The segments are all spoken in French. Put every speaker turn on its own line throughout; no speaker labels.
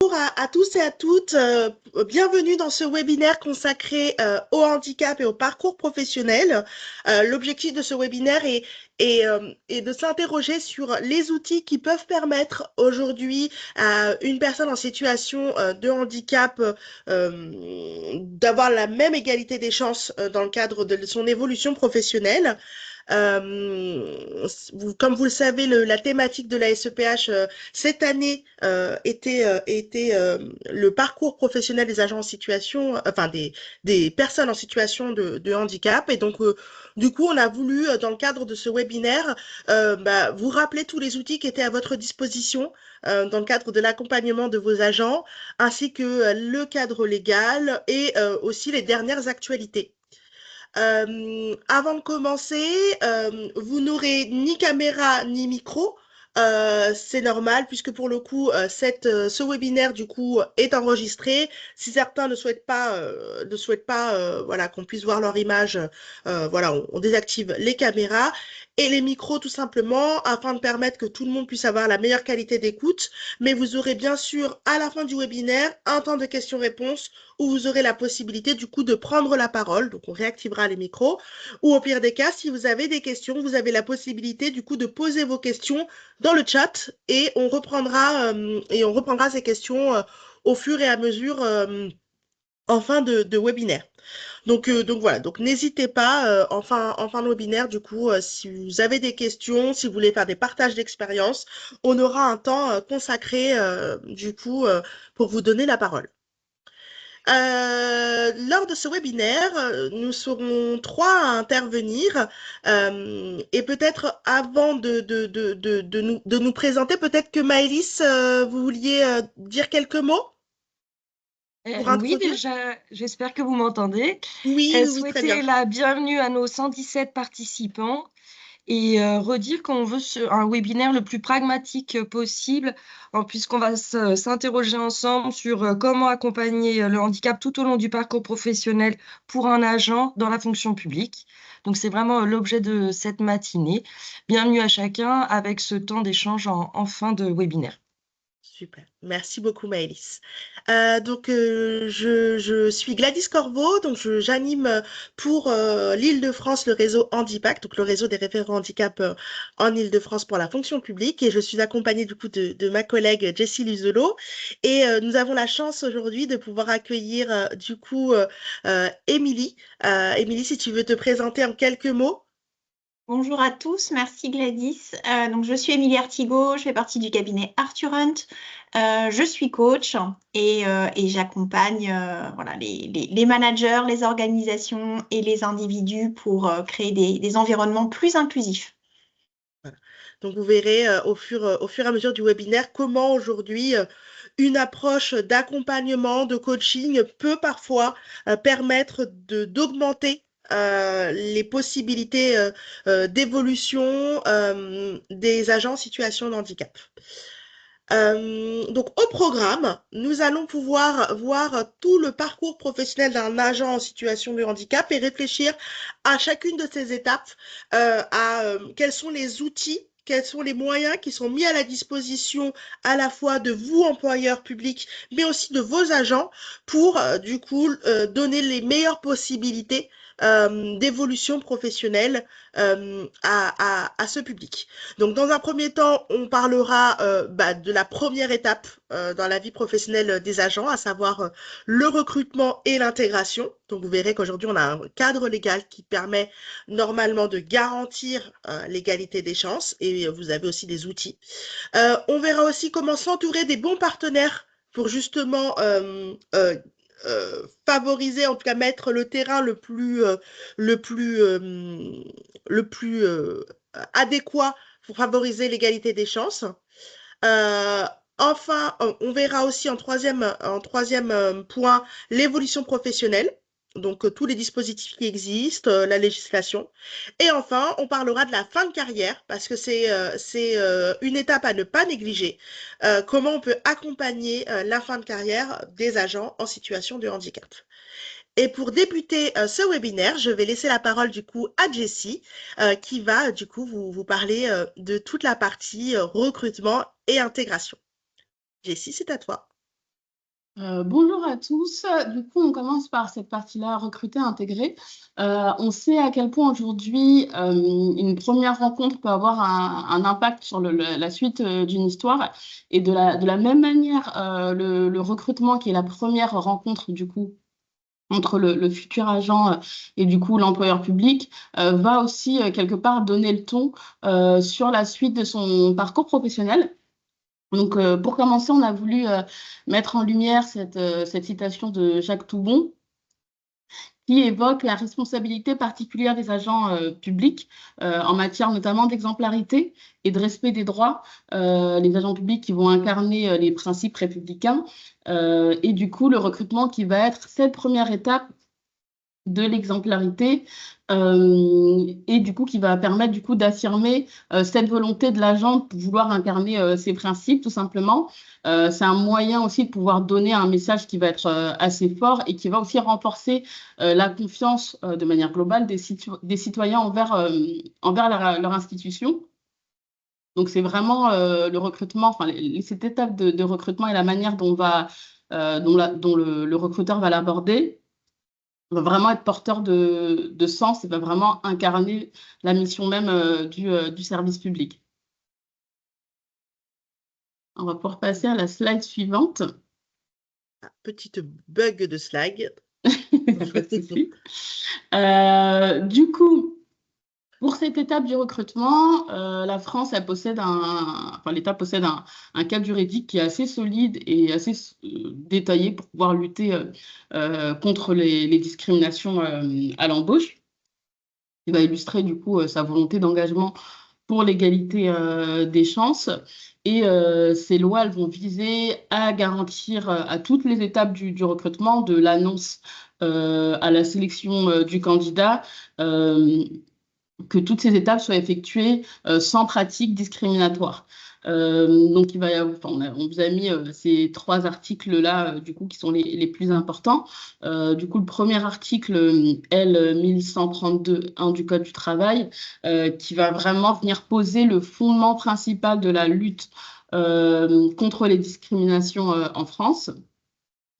Bonjour à tous et à toutes, bienvenue dans ce webinaire consacré au handicap et au parcours professionnel. L'objectif de ce webinaire est de s'interroger sur les outils qui peuvent permettre aujourd'hui à une personne en situation de handicap d'avoir la même égalité des chances dans le cadre de son évolution professionnelle. Comme vous le savez, la thématique de la SEPH cette année était le parcours professionnel des agents en situation, enfin des personnes en situation de handicap. Et donc, du coup, on a voulu, dans le cadre de ce webinaire, vous rappeler tous les outils qui étaient à votre disposition dans le cadre de l'accompagnement de vos agents, ainsi que le cadre légal et aussi les dernières actualités. Avant de commencer, vous n'aurez ni caméra ni micro. C'est normal puisque pour le coup, ce webinaire du coup est enregistré. Si certains ne souhaitent pas voilà, qu'on puisse voir leur image, voilà, on désactive les caméras et les micros tout simplement afin de permettre que tout le monde puisse avoir la meilleure qualité d'écoute. Mais vous aurez bien sûr à la fin du webinaire un temps de questions-réponses où vous aurez la possibilité du coup de prendre la parole, donc on réactivera les micros, ou au pire des cas, si vous avez des questions, vous avez la possibilité du coup de poser vos questions dans le chat et on reprendra ces questions au fur et à mesure en fin de webinaire. Donc voilà, donc n'hésitez pas en fin de webinaire, du coup, si vous avez des questions, si vous voulez faire des partages d'expérience, on aura un temps consacré du coup pour vous donner la parole. Lors de ce webinaire, nous serons trois à intervenir et peut-être avant de nous présenter, peut-être que Maëlys, vous vouliez dire quelques mots pour
Oui,
introduire?
déjà, j'espère que vous m'entendez.
Oui, oui, oui, très bien.
Souhaiter la bienvenue à nos 117 participants et redire qu'on veut un webinaire le plus pragmatique possible, puisqu'on va s'interroger ensemble sur comment accompagner le handicap tout au long du parcours professionnel pour un agent dans la fonction publique. Donc, c'est vraiment l'objet de cette matinée. Bienvenue à chacun avec ce temps d'échange en fin de webinaire.
Super. Merci beaucoup, Maëlys. Je suis Gladys Corbeau, j'anime pour l'Île-de-France le réseau Handipac, donc le réseau des référents handicap en Île-de-France pour la fonction publique, et je suis accompagnée du coup de ma collègue Jessie Luzolo, et nous avons la chance aujourd'hui de pouvoir accueillir Émilie. Émilie, si tu veux te présenter en quelques mots.
Bonjour à tous, merci Gladys. Je suis Émilie Artigot, je fais partie du cabinet Arthur Hunt. Je suis coach et j'accompagne voilà, les managers, les organisations et les individus pour créer des environnements plus inclusifs.
Voilà. Donc vous verrez au fur et à mesure du webinaire comment aujourd'hui une approche d'accompagnement, de coaching peut parfois permettre d'augmenter les possibilités d'évolution des agents en situation de handicap. Donc au programme, nous allons pouvoir voir tout le parcours professionnel d'un agent en situation de handicap et réfléchir à chacune de ces étapes, quels sont les outils, quels sont les moyens qui sont mis à la disposition à la fois de vous, employeurs publics, mais aussi de vos agents pour donner les meilleures possibilités d'évolution professionnelle à ce public. Donc, dans un premier temps, on parlera de la première étape dans la vie professionnelle des agents, à savoir le recrutement et l'intégration. Donc, vous verrez qu'aujourd'hui, on a un cadre légal qui permet normalement de garantir l'égalité des chances et vous avez aussi des outils. On verra aussi comment s'entourer des bons partenaires pour justement favoriser, en tout cas mettre le terrain le plus, euh, le plus adéquat pour favoriser l'égalité des chances. Euh, Enfin, on verra aussi en troisième point l'évolution professionnelle, donc tous les dispositifs qui existent, la législation. Et enfin, on parlera de la fin de carrière, parce que c'est une étape à ne pas négliger. Comment on peut accompagner la fin de carrière des agents en situation de handicap. Et pour débuter ce webinaire, je vais laisser la parole du coup à Jessie qui va du coup vous parler de toute la partie recrutement et intégration. Jessie, c'est à toi.
Bonjour à tous. Du coup, on commence par cette partie-là, recruter, intégrer. On sait à quel point aujourd'hui, une première rencontre peut avoir un impact sur la suite d'une histoire. Et de la même manière, le recrutement, qui est la première rencontre, du coup, entre le futur agent et du coup l'employeur public, va aussi quelque part donner le ton sur la suite de son parcours professionnel. Donc, pour commencer, on a voulu mettre en lumière cette citation de Jacques Toubon qui évoque la responsabilité particulière des agents publics en matière notamment d'exemplarité et de respect des droits. Les agents publics qui vont incarner les principes républicains et du coup, le recrutement qui va être cette première étape de l'exemplarité et du coup qui va permettre du coup d'affirmer cette volonté de l'agent de vouloir incarner ses principes tout simplement. C'est un moyen aussi de pouvoir donner un message qui va être assez fort et qui va aussi renforcer la confiance de manière globale des citoyens envers leur institution. Donc c'est vraiment le recrutement, enfin cette étape de recrutement et la manière dont le recruteur va l'aborder va vraiment être porteur de sens et va vraiment incarner la mission même du service public. On va pouvoir passer à la slide suivante.
Petite bug de slide.
Pas de souci. Du coup, pour cette étape du recrutement, la France, l'État possède un cadre juridique qui est assez solide et assez détaillé pour pouvoir lutter contre les discriminations à l'embauche. Il va illustrer du coup sa volonté d'engagement pour l'égalité des chances. Et ces lois, elles vont viser à garantir à toutes les étapes du recrutement, de l'annonce à la sélection du candidat, que toutes ces étapes soient effectuées sans pratique discriminatoire. Donc, il va y avoir, on vous a mis ces 3 articles-là, du coup, qui sont les plus importants. Du coup, le premier article, L 1132-1 du Code du travail, qui va vraiment venir poser le fondement principal de la lutte contre les discriminations en France.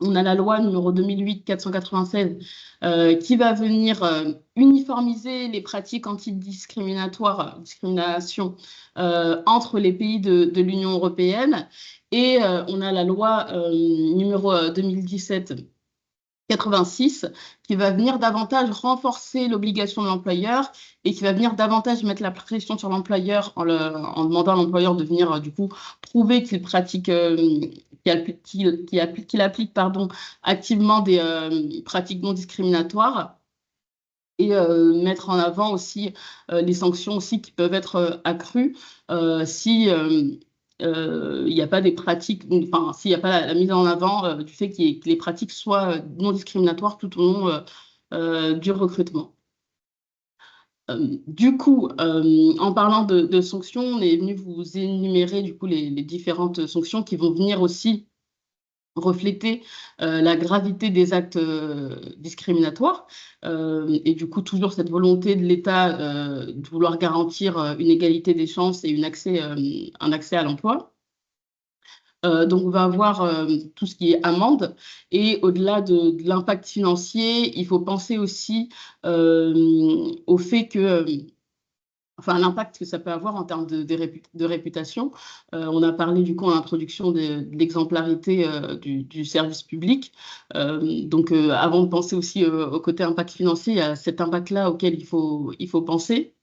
On a la loi numéro 2008-496 qui va venir uniformiser les pratiques discrimination entre les pays de l'Union européenne. Et on a la loi numéro 2017-86 qui va venir davantage renforcer l'obligation de l'employeur et qui va venir davantage mettre la pression sur l'employeur en demandant à l'employeur de venir du coup prouver qu'il pratique qu'il applique activement des pratiques non discriminatoires et mettre en avant aussi les sanctions aussi qui peuvent être accrues si il n'y a pas des pratiques, enfin, s'il n'y a pas la mise en avant du fait que les pratiques soient non discriminatoires tout au long du recrutement. Du coup, en parlant de sanctions, on est venu vous énumérer du coup les différentes sanctions qui vont venir aussi refléter la gravité des actes discriminatoires et du coup toujours cette volonté de l'État de vouloir garantir une égalité des chances et un accès à l'emploi. Donc, on va avoir tout ce qui est amende et au-delà de l'impact financier, il faut penser aussi au fait que enfin, l'impact que ça peut avoir en termes de réputation. On a parlé du coup en introduction de l'exemplarité du service public. Donc, avant de penser aussi au côté impact financier, il y a cet impact-là auquel il faut penser.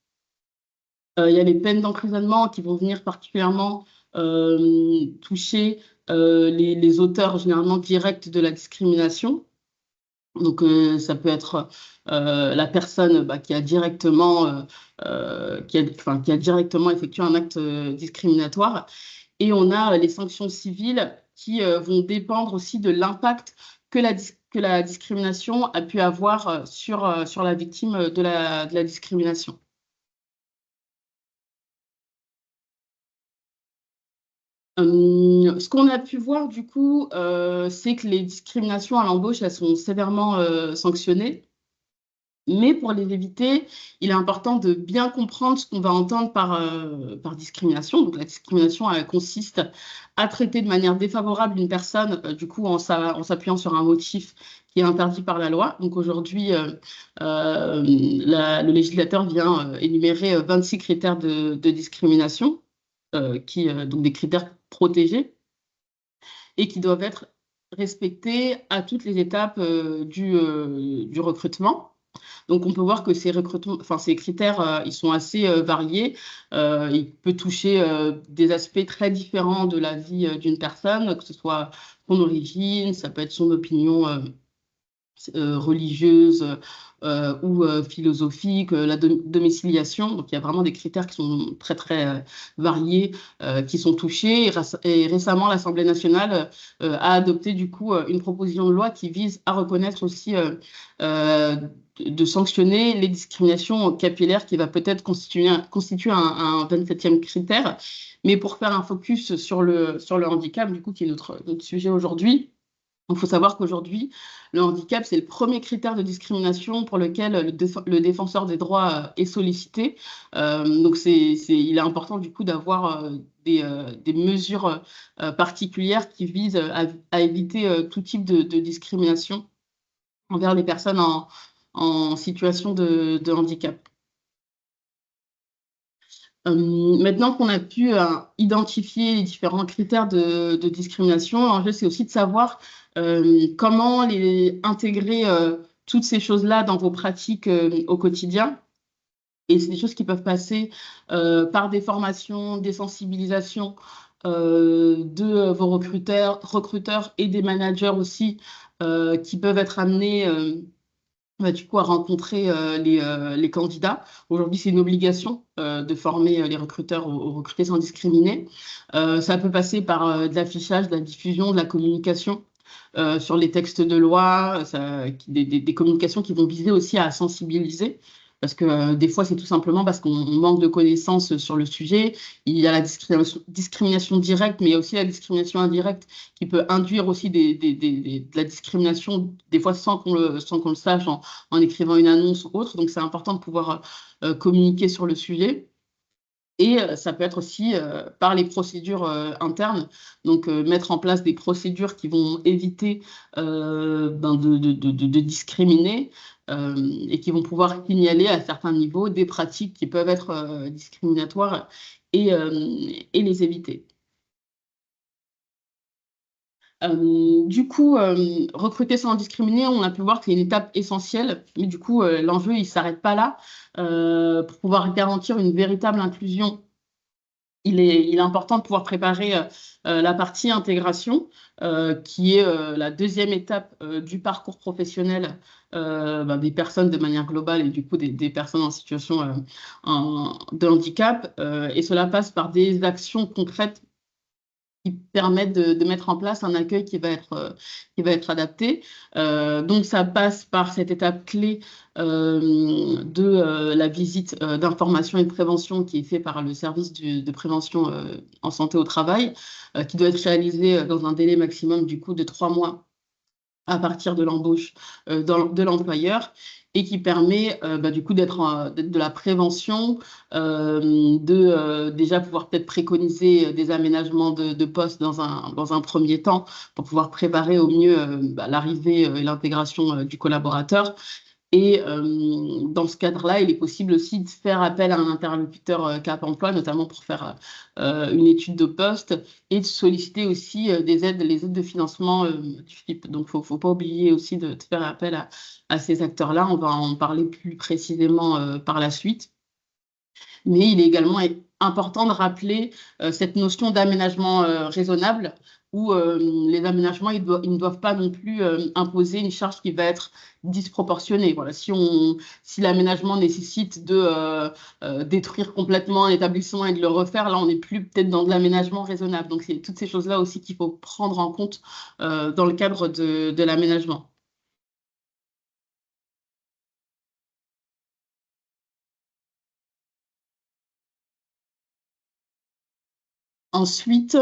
Il y a les peines d'emprisonnement qui vont venir particulièrement toucher les auteurs généralement directs de la discrimination. Donc, ça peut être la personne qui a directement, qui a directement effectué un acte discriminatoire. Et on a les sanctions civiles qui vont dépendre aussi de l'impact que la discrimination a pu avoir sur la victime de la discrimination. Ce qu'on a pu voir, du coup, c'est que les discriminations à l'embauche, elles sont sévèrement sanctionnées. Mais pour les éviter, il est important de bien comprendre ce qu'on va entendre par discrimination. Donc la discrimination, elle consiste à traiter de manière défavorable une personne, du coup en s'appuyant sur un motif qui est interdit par la loi. Donc aujourd'hui, le législateur vient énumérer 26 critères de discrimination, donc des critères protégés, et qui doivent être respectés à toutes les étapes du recrutement. Donc, on peut voir que ces critères, ils sont assez variés. Il peut toucher des aspects très différents de la vie d'une personne, que ce soit son origine, ça peut être son opinion religieuse ou philosophique, la domiciliation. Donc, il y a vraiment des critères qui sont très, très variés qui sont touchés. Et récemment, l'Assemblée nationale a adopté du coup une proposition de loi qui vise à reconnaître aussi de sanctionner les discriminations capillaires qui va peut-être constituer un 27e critère. Mais pour faire un focus sur le handicap, du coup, qui est notre sujet aujourd'hui, il faut savoir qu'aujourd'hui, le handicap, c'est le premier critère de discrimination pour lequel le défenseur des droits est sollicité. Donc, il est important du coup d'avoir des mesures particulières qui visent à éviter tout type de discrimination envers les personnes en situation de handicap. Maintenant qu'on a pu identifier les différents critères de discrimination, l'enjeu, c'est aussi de savoir comment intégrer toutes ces choses-là dans vos pratiques au quotidien. Et c'est des choses qui peuvent passer par des formations, des sensibilisations de vos recruteurs et des managers aussi qui peuvent être amenés du coup, à rencontrer les candidats. Aujourd'hui, c'est une obligation de former les recruteurs aux recruter sans discriminer. Ça peut passer par de l'affichage, de la diffusion, de la communication sur les textes de loi, des communications qui vont viser aussi à sensibiliser. Parce que des fois, c'est tout simplement parce qu'on manque de connaissances sur le sujet. Il y a la discrimination directe, mais il y a aussi la discrimination indirecte qui peut induire aussi de la discrimination, des fois sans qu'on le sache en écrivant une annonce ou autre. Donc, c'est important de pouvoir communiquer sur le sujet. Et ça peut être aussi par les procédures internes, donc mettre en place des procédures qui vont éviter de discriminer et qui vont pouvoir signaler à certains niveaux des pratiques qui peuvent être discriminatoires et les éviter. Du coup, recruter sans discriminer, on a pu voir que c'est une étape essentielle, mais du coup, l'enjeu, il ne s'arrête pas là. Pour pouvoir garantir une véritable inclusion, il est important de pouvoir préparer la partie intégration, qui est la deuxième étape du parcours professionnel des personnes de manière globale et du coup des personnes en situation de handicap. Et cela passe par des actions concrètes qui permettent de mettre en place un accueil qui va être adapté. Donc, ça passe par cette étape clé de la visite d'information et de prévention qui est faite par le service de prévention en santé au travail, qui doit être réalisée dans un délai maximum du coup de 3 mois à partir de l'embauche de l'employeur et qui permet du coup d'être de la prévention, déjà pouvoir peut-être préconiser des aménagements de postes dans un premier temps pour pouvoir préparer au mieux l'arrivée et l'intégration du collaborateur. Et dans ce cadre-là, il est possible aussi de faire appel à un interlocuteur Cap Emploi, notamment pour faire une étude de poste et de solliciter aussi les aides de financement du FIP. Donc, il ne faut pas oublier aussi de faire appel à ces acteurs-là. On va en parler plus précisément par la suite. Mais il est également important de rappeler cette notion d'aménagement raisonnable où les aménagements ils ne doivent pas non plus imposer une charge qui va être disproportionnée. Voilà, si l'aménagement nécessite de détruire complètement un établissement et de le refaire, là, on n'est plus peut-être dans de l'aménagement raisonnable. Donc, c'est toutes ces choses-là aussi qu'il faut prendre en compte dans le cadre de l'aménagement. Ensuite,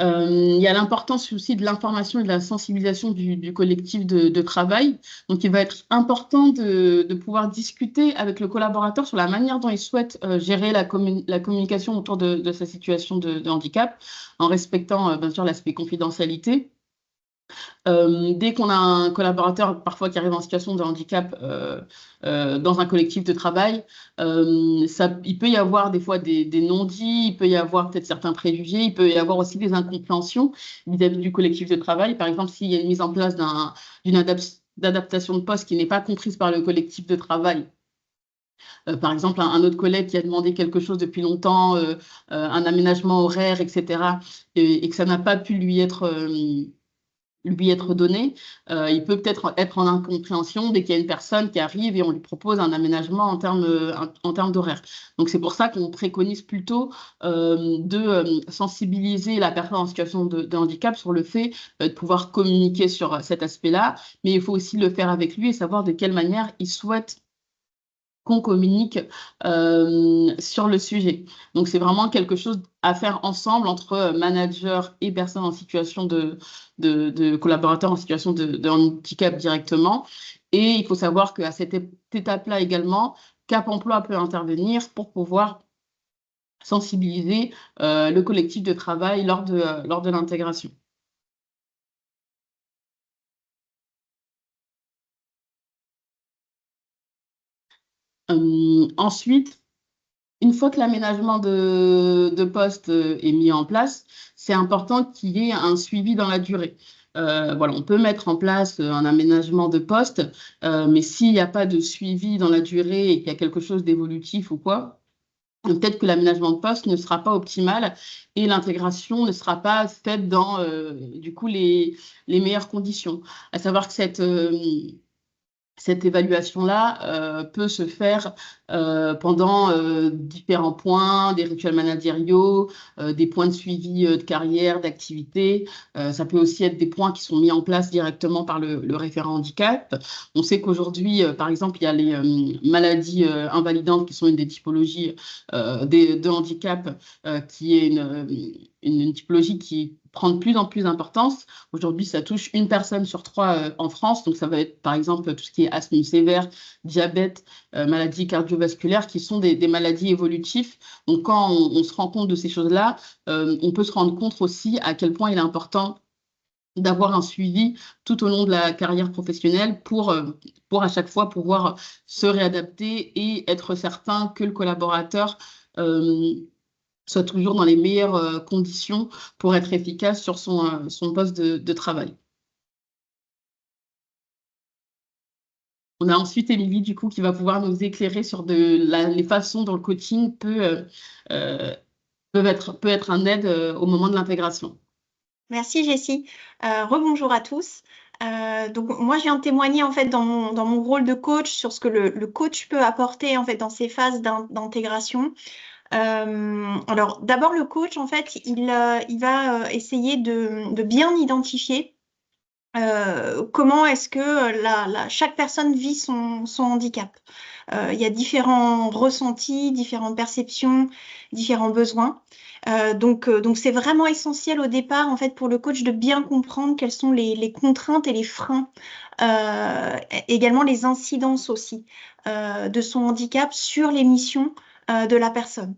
Il y a l'importance aussi de l'information et de la sensibilisation du collectif de travail. Donc, il va être important de pouvoir discuter avec le collaborateur sur la manière dont il souhaite gérer la communication autour de sa situation de handicap, en respectant bien sûr l'aspect confidentialité. Dès qu'on a un collaborateur parfois qui arrive en situation de handicap dans un collectif de travail, il peut y avoir des fois des non-dits, il peut y avoir peut-être certains préjugés, il peut y avoir aussi des incompréhensions vis-à-vis du collectif de travail. Par exemple, s'il y a une mise en place d'une d'adaptation de poste qui n'est pas comprise par le collectif de travail, par exemple, un autre collègue qui a demandé quelque chose depuis longtemps, un aménagement horaire, etc., et que ça n'a pas pu lui être donné, il peut peut-être être en incompréhension dès qu'il y a une personne qui arrive et on lui propose un aménagement en termes d'horaire. Donc c'est pour ça qu'on préconise plutôt de sensibiliser la personne en situation de handicap sur le fait de pouvoir communiquer sur cet aspect-là, mais il faut aussi le faire avec lui et savoir de quelle manière il souhaite qu'on communique sur le sujet. Donc, c'est vraiment quelque chose à faire ensemble entre manager et personnes en situation de collaborateurs en situation de handicap directement. Et il faut savoir qu'à cette étape-là également, Cap Emploi peut intervenir pour pouvoir sensibiliser le collectif de travail lors de l'intégration. Ensuite, une fois que l'aménagement de poste est mis en place, c'est important qu'il y ait un suivi dans la durée. Voilà, on peut mettre en place un aménagement de poste, mais s'il n'y a pas de suivi dans la durée et qu'il y a quelque chose d'évolutif ou quoi, peut-être que l'aménagement de poste ne sera pas optimal et l'intégration ne sera pas faite dans du coup les meilleures conditions. À savoir que cette évaluation-là peut se faire pendant différents points, des rituels managériaux, des points de suivi de carrière, d'activité. Ça peut aussi être des points qui sont mis en place directement par le référent handicap. On sait qu'aujourd'hui, par exemple, il y a les maladies invalidantes qui sont une des typologies de handicap qui est une typologie qui prend de plus en plus d'importance. Aujourd'hui, ça touche une personne sur 3 en France. Donc, ça va être, par exemple, tout ce qui est asthme sévère, diabète, maladies cardiovasculaires, qui sont des maladies évolutives. Donc, quand on se rend compte de ces choses-là, on peut se rendre compte aussi à quel point il est important d'avoir un suivi tout au long de la carrière professionnelle pour à chaque fois pouvoir se réadapter et être certain que le collaborateur soit toujours dans les meilleures conditions pour être efficace sur son poste de travail. On a ensuite Émilie, du coup, qui va pouvoir nous éclairer sur les façons dont le coaching peut être un aide au moment de l'intégration.
Merci Jessie. Rebonjour à tous. Donc moi je viens de témoigner en fait dans mon rôle de coach sur ce que le coach peut apporter en fait dans ces phases d'intégration. Alors d'abord le coach en fait il va essayer de bien identifier comment est-ce que chaque personne vit son handicap. Il y a différents ressentis, différentes perceptions, différents besoins. Donc c'est vraiment essentiel au départ en fait pour le coach de bien comprendre quelles sont les contraintes et les freins, également les incidences aussi de son handicap sur les missions de la personne.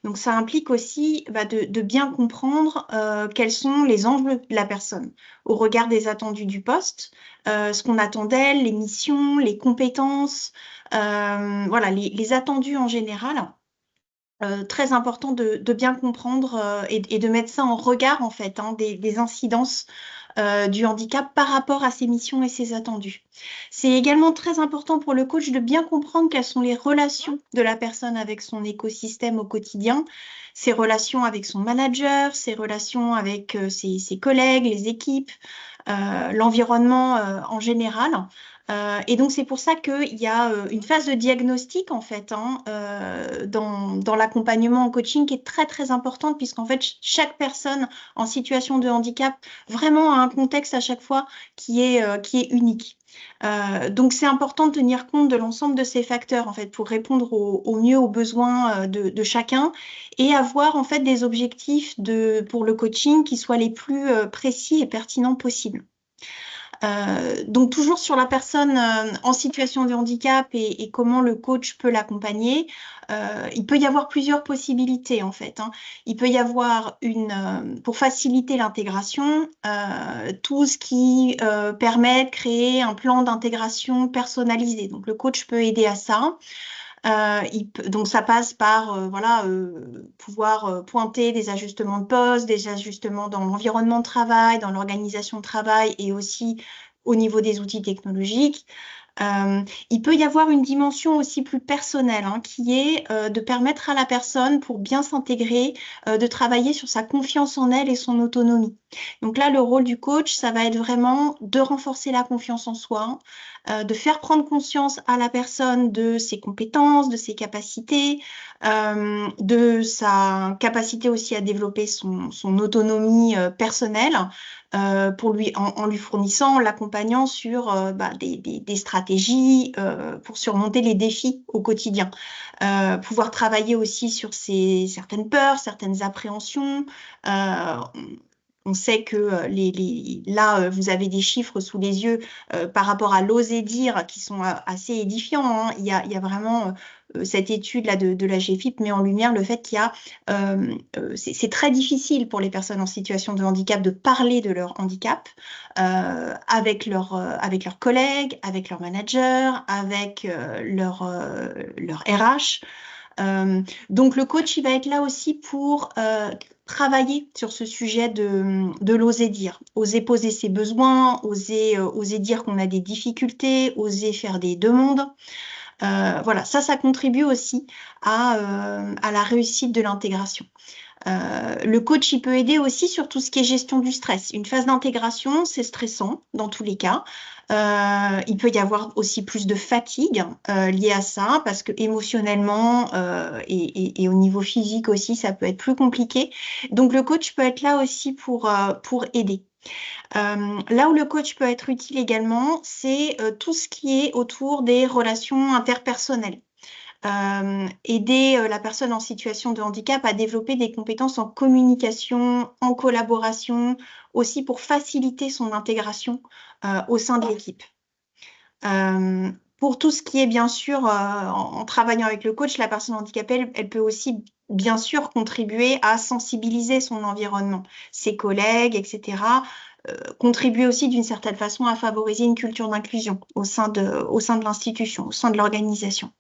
Donc ça implique aussi de bien comprendre quels sont les enjeux de la personne au regard des attendus du poste, ce qu'on attend d'elle, les missions, les compétences, voilà, les attendus en général. Très important de bien comprendre et de mettre ça en regard en fait des incidences du handicap par rapport à ses missions et ses attendus. C'est également très important pour le coach de bien comprendre quelles sont les relations de la personne avec son écosystème au quotidien, ses relations avec son manager, ses relations avec ses collègues, les équipes, l'environnement en général. Et donc, c'est pour ça qu'il y a une phase de diagnostic, en fait, hein, dans l'accompagnement en coaching qui est très, très importante, puisqu'en fait, chaque personne en situation de handicap vraiment a un contexte à chaque fois qui est unique. Donc, c'est important de tenir compte de l'ensemble de ces facteurs, en fait, pour répondre au mieux aux besoins de chacun et avoir, en fait, des objectifs pour le coaching qui soient les plus précis et pertinents possibles. Donc toujours sur la personne en situation de handicap et comment le coach peut l'accompagner, il peut y avoir plusieurs possibilités en fait, hein. Il peut y avoir pour faciliter l'intégration, tout ce qui permet de créer un plan d'intégration personnalisé. Donc le coach peut aider à ça. Donc ça passe par pouvoir pointer des ajustements de poste, des ajustements dans l'environnement de travail, dans l'organisation de travail et aussi au niveau des outils technologiques. Il peut y avoir une dimension aussi plus personnelle, hein, qui est de permettre à la personne, pour bien s'intégrer, de travailler sur sa confiance en elle et son autonomie. Donc là, le rôle du coach, ça va être vraiment de renforcer la confiance en soi, de faire prendre conscience à la personne de ses compétences, de ses capacités, de sa capacité aussi à développer son autonomie personnelle, en lui fournissant, en l'accompagnant sur des stratégies pour surmonter les défis au quotidien. Pouvoir travailler aussi sur certaines peurs, certaines appréhensions. On sait que là, vous avez des chiffres sous les yeux par rapport à l'oser dire qui sont assez édifiants, hein. Il y a vraiment cette étude là de la GFIP met en lumière le fait qu'il y a c'est très difficile pour les personnes en situation de handicap de parler de leur handicap avec leurs collègues, avec leurs managers, avec leur RH. Donc le coach, il va être là aussi pour travailler sur ce sujet de l'oser dire, oser poser ses besoins, oser dire qu'on a des difficultés, oser faire des demandes. Voilà, ça contribue aussi à la réussite de l'intégration. Le coach, il peut aider aussi sur tout ce qui est gestion du stress. Une phase d'intégration, c'est stressant dans tous les cas. Il peut y avoir aussi plus de fatigue liée à ça, parce que émotionnellement et au niveau physique aussi, ça peut être plus compliqué. Donc le coach peut être là aussi pour aider. Là où le coach peut être utile également, c'est tout ce qui est autour des relations interpersonnelles. Aider la personne en situation de handicap à développer des compétences en communication, en collaboration, aussi pour faciliter son intégration au sein de l'équipe. Pour tout ce qui est bien sûr, en travaillant avec le coach, la personne handicapée, elle peut aussi bien sûr contribuer à sensibiliser son environnement, ses collègues, etc. Contribuer aussi d'une certaine façon à favoriser une culture d'inclusion au sein de l'institution, au sein de l'organisation.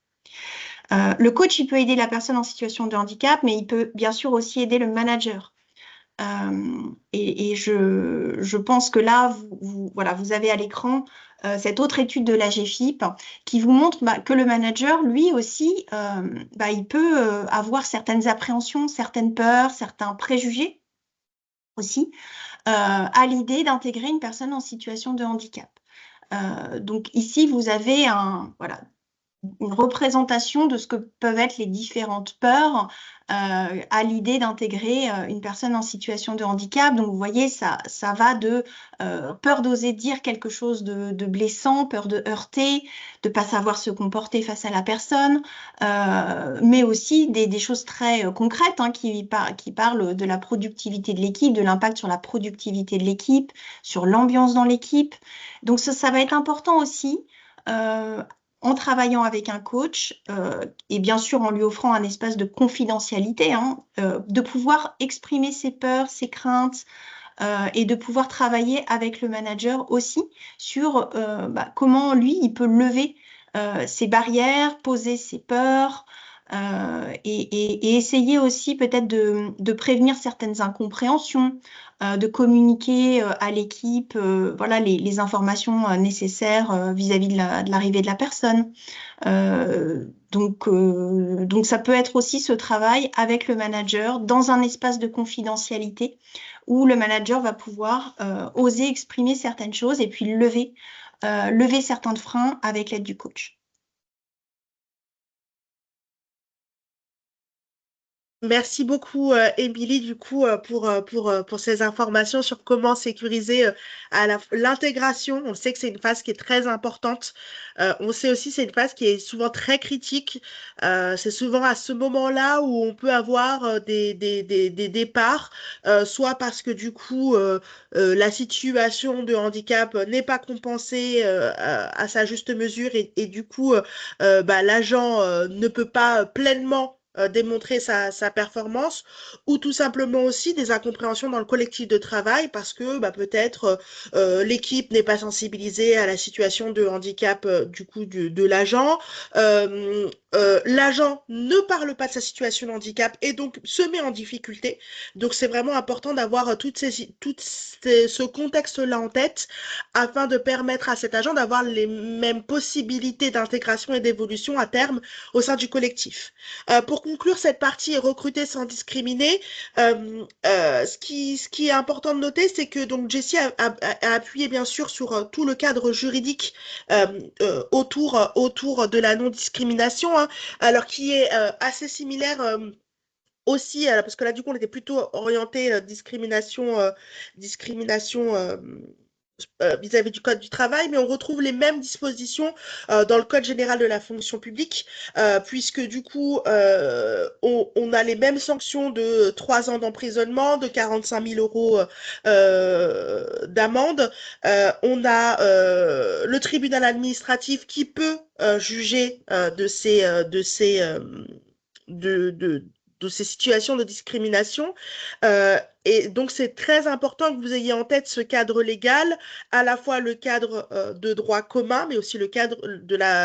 Le coach, il peut aider la personne en situation de handicap, mais il peut bien sûr aussi aider le manager. Et je pense que là, vous avez à l'écran cette autre étude de la GFIP qui vous montre que le manager, lui aussi, il peut avoir certaines appréhensions, certaines peurs, certains préjugés aussi à l'idée d'intégrer une personne en situation de handicap. Donc ici, vous avez une représentation de ce que peuvent être les différentes peurs à l'idée d'intégrer une personne en situation de handicap. Donc, vous voyez, ça va de peur d'oser dire quelque chose de blessant, peur de heurter, de ne pas savoir se comporter face à la personne, mais aussi des choses très concrètes hein, qui parlent de la productivité de l'équipe, de l'impact sur la productivité de l'équipe, sur l'ambiance dans l'équipe. Donc, ça va être important aussi en travaillant avec un coach et bien sûr en lui offrant un espace de confidentialité, hein, de pouvoir exprimer ses peurs, ses craintes et de pouvoir travailler avec le manager aussi sur comment lui, il peut lever ses barrières, poser ses peurs et essayer aussi peut-être de prévenir certaines incompréhensions, de communiquer à l'équipe les informations nécessaires vis-à-vis de l'arrivée de la personne. Donc ça peut être aussi ce travail avec le manager dans un espace de confidentialité où le manager va pouvoir oser exprimer certaines choses et puis lever lever certains freins avec l'aide du coach.
Merci beaucoup, Émilie, du coup, pour ces informations sur comment sécuriser l'intégration. On sait que c'est une phase qui est très importante. On sait aussi que c'est une phase qui est souvent très critique. C'est souvent à ce moment-là où on peut avoir des départs, soit parce que du coup, la situation de handicap n'est pas compensée à sa juste mesure et du coup, bah, l'agent ne peut pas pleinement démontrer sa performance, ou tout simplement aussi des incompréhensions dans le collectif de travail parce que bah, peut-être l'équipe n'est pas sensibilisée à la situation de handicap du coup de l'agent. L'agent ne parle pas de sa situation de handicap et donc se met en difficulté. Donc c'est vraiment important d'avoir ce contexte-là en tête afin de permettre à cet agent d'avoir les mêmes possibilités d'intégration et d'évolution à terme au sein du collectif. Pour conclure cette partie et recruter sans discriminer, ce qui est important de noter, c'est que donc Jessie a appuyé bien sûr sur tout le cadre juridique autour de la non-discrimination, hein, alors qui est assez similaire aussi, parce que là du coup on était plutôt orienté discrimination vis-à-vis du Code du travail, mais on retrouve les mêmes dispositions dans le Code général de la fonction publique, puisque du coup, on a les mêmes sanctions de 3 ans d'emprisonnement, de 45 000 euros d'amende. On a le tribunal administratif qui peut juger de, de, de ces situations de discrimination. Et donc, c'est très important que vous ayez en tête ce cadre légal, à la fois le cadre de droit commun, mais aussi le cadre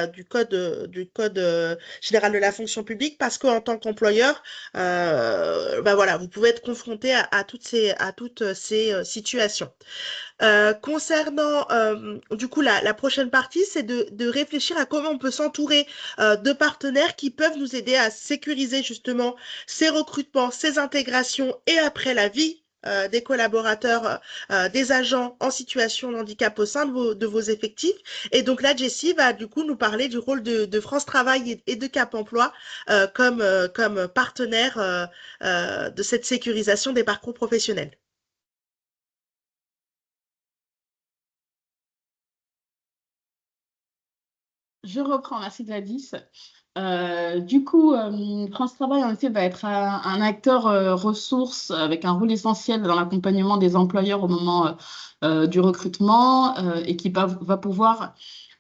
du code général de la fonction publique, parce qu'en tant qu'employeur, bah voilà, vous pouvez être confronté à toutes ces situations. Concernant du coup la prochaine partie, c'est de réfléchir à comment on peut s'entourer de partenaires qui peuvent nous aider à sécuriser justement ces recrutements, ces intégrations et après la vie des collaborateurs, des agents en situation de handicap au sein de vos effectifs. Et donc là, Jessie va du coup nous parler du rôle de France Travail et de Cap Emploi comme partenaire de cette sécurisation des parcours professionnels.
Je reprends, merci Gladys. Du coup, France Travail, en effet, va être un acteur ressource avec un rôle essentiel dans l'accompagnement des employeurs au moment du recrutement et qui va pouvoir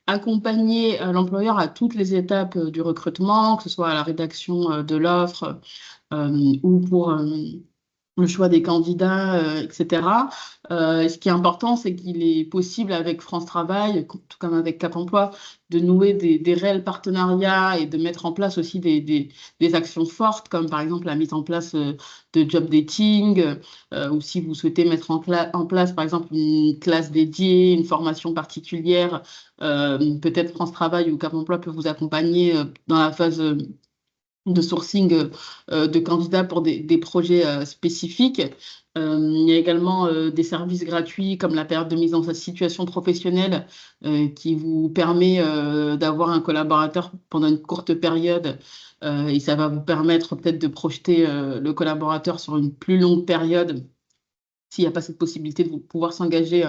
accompagner l'employeur à toutes les étapes du recrutement, que ce soit à la rédaction de l'offre ou pour le choix des candidats, etc. Ce qui est important, c'est qu'il est possible avec France Travail, tout comme avec Cap Emploi, de nouer des réels partenariats et de mettre en place aussi des actions fortes, comme par exemple la mise en place de job dating, ou si vous souhaitez mettre en place, par exemple, une classe dédiée, une formation particulière, peut-être France Travail ou Cap Emploi peut vous accompagner dans la phase de sourcing de candidats pour des projets spécifiques. Il y a également des services gratuits comme la période de mise en situation professionnelle qui vous permet d'avoir un collaborateur pendant une courte période et ça va vous permettre peut-être de projeter le collaborateur sur une plus longue période s'il n'y a pas cette possibilité de pouvoir s'engager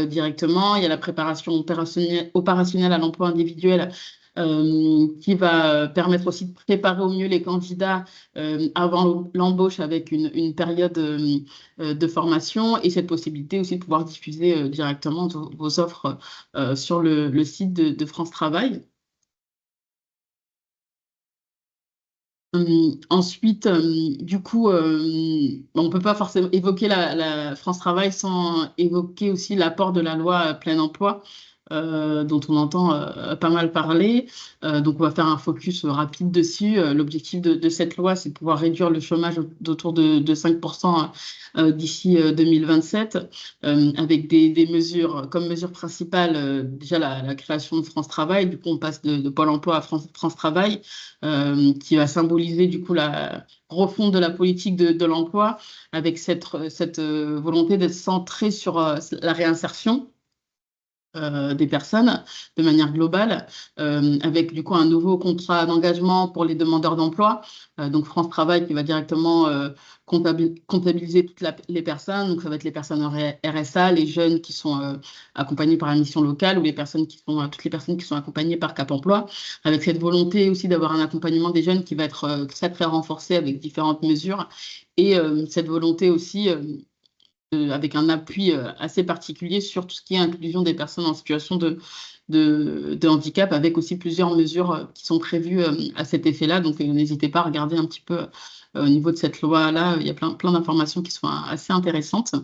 directement. Il y a la préparation opérationnelle à l'emploi individuel qui va permettre aussi de préparer au mieux les candidats avant l'embauche avec une période de formation et cette possibilité aussi de pouvoir diffuser directement vos offres sur le site de France Travail. Ensuite, du coup, on ne peut pas forcément évoquer la France Travail sans évoquer aussi l'apport de la loi plein emploi, dont on entend pas mal parler. Donc, on va faire un focus rapide dessus. L'objectif de cette loi, c'est de pouvoir réduire le chômage d'autour de 5% d'ici 2027, avec des mesures, comme mesure principale, déjà la création de France Travail. Du coup, on passe de Pôle emploi à France Travail, qui va symboliser du coup la refonte de la politique de l'emploi, avec cette volonté d'être centrée sur la réinsertion. des personnes de manière globale, avec du coup un nouveau contrat d'engagement pour les demandeurs d'emploi. Donc France Travail qui va directement comptabiliser toutes les personnes. Donc ça va être les personnes RSA, les jeunes qui sont accompagnés par la mission locale ou les personnes qui sont, toutes les personnes qui sont accompagnées par Cap Emploi, avec cette volonté aussi d'avoir un accompagnement des jeunes qui va être très très renforcé avec différentes mesures et cette volonté aussi avec un appui assez particulier sur tout ce qui est inclusion des personnes en situation de handicap, avec aussi plusieurs mesures qui sont prévues à cet effet-là. Donc, n'hésitez pas à regarder un petit peu au niveau de cette loi-là. Il y a plein d'informations qui sont assez intéressantes.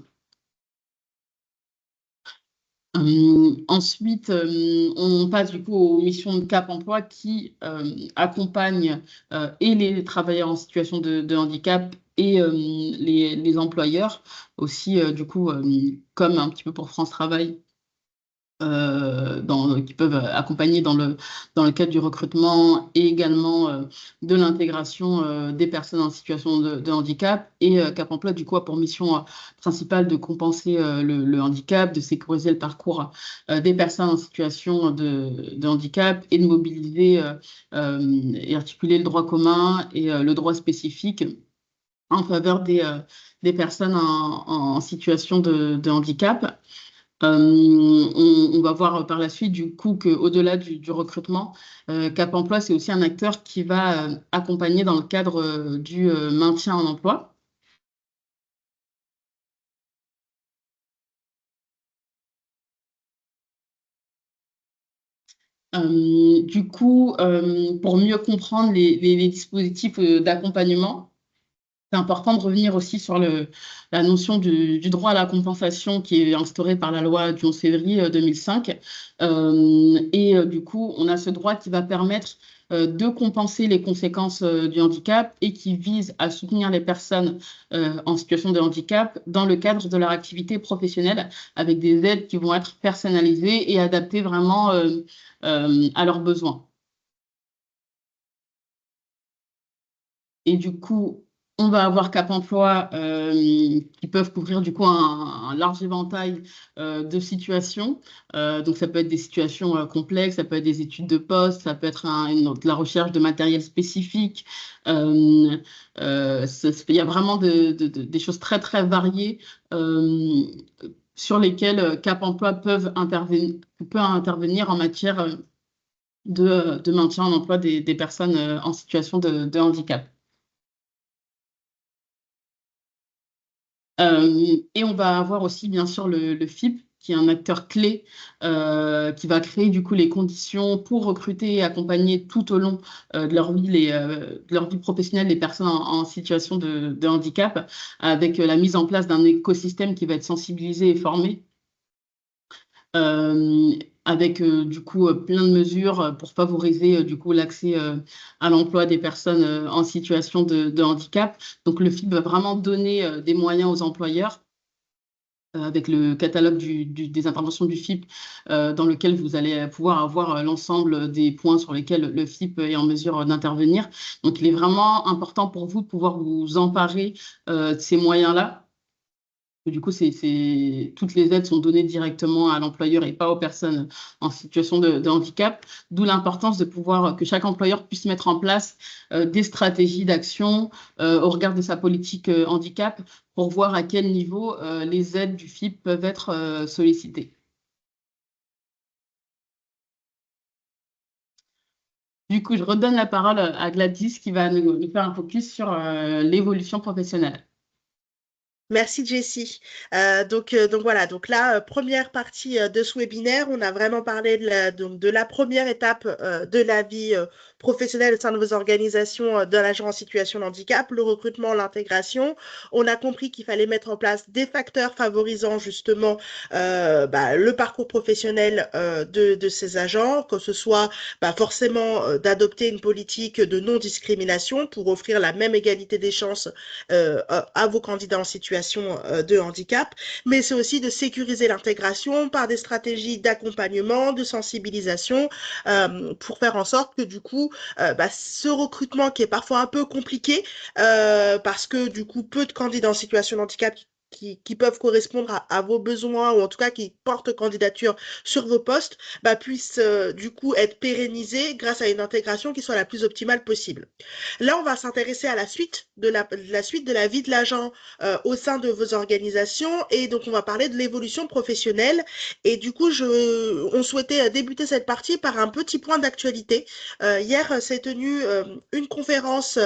Ensuite, on passe du coup aux missions de Cap Emploi qui accompagnent et les travailleurs en situation de handicap et les employeurs aussi, du coup, comme un petit peu pour France Travail, qui peuvent accompagner dans le cadre du recrutement et également de l'intégration des personnes en situation de handicap. Et Cap Emploi, du coup, a pour mission principale de compenser le handicap, de sécuriser le parcours des personnes en situation de handicap et de mobiliser et articuler le droit commun et le droit spécifique en faveur des personnes en situation de handicap. On va voir par la suite du coup qu'au-delà du recrutement, Cap Emploi, c'est aussi un acteur qui va accompagner dans le cadre du maintien en emploi. Du coup, pour mieux comprendre les dispositifs d'accompagnement, c'est important de revenir aussi sur la notion du droit à la compensation qui est instaurée par la loi du 11 février 2005. Du coup, on a ce droit qui va permettre de compenser les conséquences du handicap et qui vise à soutenir les personnes en situation de handicap dans le cadre de leur activité professionnelle avec des aides qui vont être personnalisées et adaptées vraiment à leurs besoins. Et du coup, on va avoir Cap Emploi qui peuvent couvrir du coup un large éventail de situations. Donc ça peut être des situations complexes, ça peut être des études de poste, ça peut être de la recherche de matériel spécifique. Il y a vraiment des choses très très variées sur lesquelles Cap Emploi peut intervenir en matière de maintien en emploi des personnes en situation de handicap. Et on va avoir aussi, bien sûr, le FIP, qui est un acteur clé, qui va créer du coup les conditions pour recruter et accompagner tout au long de leur vie, de leur vie professionnelle les personnes en situation de handicap, avec la mise en place d'un écosystème qui va être sensibilisé et formé. Avec du coup plein de mesures pour favoriser du coup l'accès à l'emploi des personnes en situation de handicap. Donc le FIP va vraiment donner des moyens aux employeurs avec le catalogue des interventions du FIP dans lequel vous allez pouvoir avoir l'ensemble des points sur lesquels le FIP est en mesure d'intervenir. Donc il est vraiment important pour vous de pouvoir vous emparer de ces moyens-là. Du coup, toutes les aides sont données directement à l'employeur et pas aux personnes en situation de handicap, d'où l'importance de pouvoir que chaque employeur puisse mettre en place des stratégies d'action au regard de sa politique handicap pour voir à quel niveau les aides du FIP peuvent être sollicitées. Du coup, je redonne la parole à Gladys qui va nous faire un focus sur l'évolution professionnelle.
Merci Jessie. Donc voilà, donc là, première partie de ce webinaire, on a vraiment parlé de la première étape de la vie professionnelle au sein de vos organisations d'un agent en situation de handicap, le recrutement, l'intégration. On a compris qu'il fallait mettre en place des facteurs favorisant justement le parcours professionnel de ces agents, que ce soit forcément d'adopter une politique de non-discrimination pour offrir la même égalité des chances à vos candidats en situation de handicap, mais c'est aussi de sécuriser l'intégration par des stratégies d'accompagnement, de sensibilisation, pour faire en sorte que du coup, ce recrutement qui est parfois un peu compliqué, parce que du coup, peu de candidats en situation de handicap qui peuvent correspondre à vos besoins ou en tout cas qui portent candidature sur vos postes puissent du coup être pérennisés grâce à une intégration qui soit la plus optimale possible. Là, on va s'intéresser à la suite de la suite de la vie de l'agent au sein de vos organisations et donc on va parler de l'évolution professionnelle et du coup on souhaitait débuter cette partie par un petit point d'actualité. Hier s'est tenue une conférence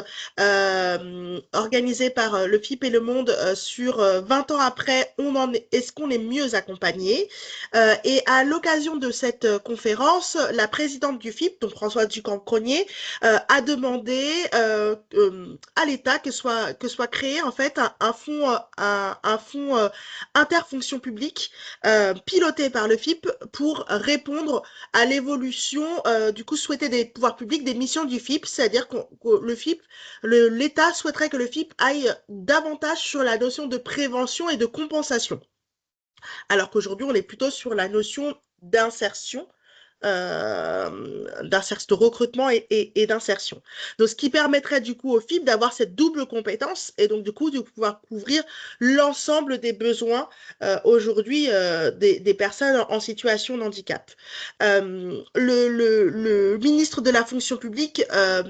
organisée par le FIP et Le Monde sur 20 ans après, est-ce qu'on est mieux accompagné et à l'occasion de cette conférence, la présidente du FIP, donc Françoise Ducamp-Cronier, a demandé à l'État que soit créé en fait un fonds interfonction publique piloté par le FIP pour répondre à l'évolution du coup souhaitée des pouvoirs publics des missions du FIP, c'est-à-dire que le FIP, l'État souhaiterait que le FIP aille davantage sur la notion de prévention et de compensation, alors qu'aujourd'hui on est plutôt sur la notion d'insertion de recrutement et d'insertion. Donc, ce qui permettrait du coup au FIP d'avoir cette double compétence et donc du coup de pouvoir couvrir l'ensemble des besoins aujourd'hui des personnes en situation de handicap. Le ministre de la fonction publique a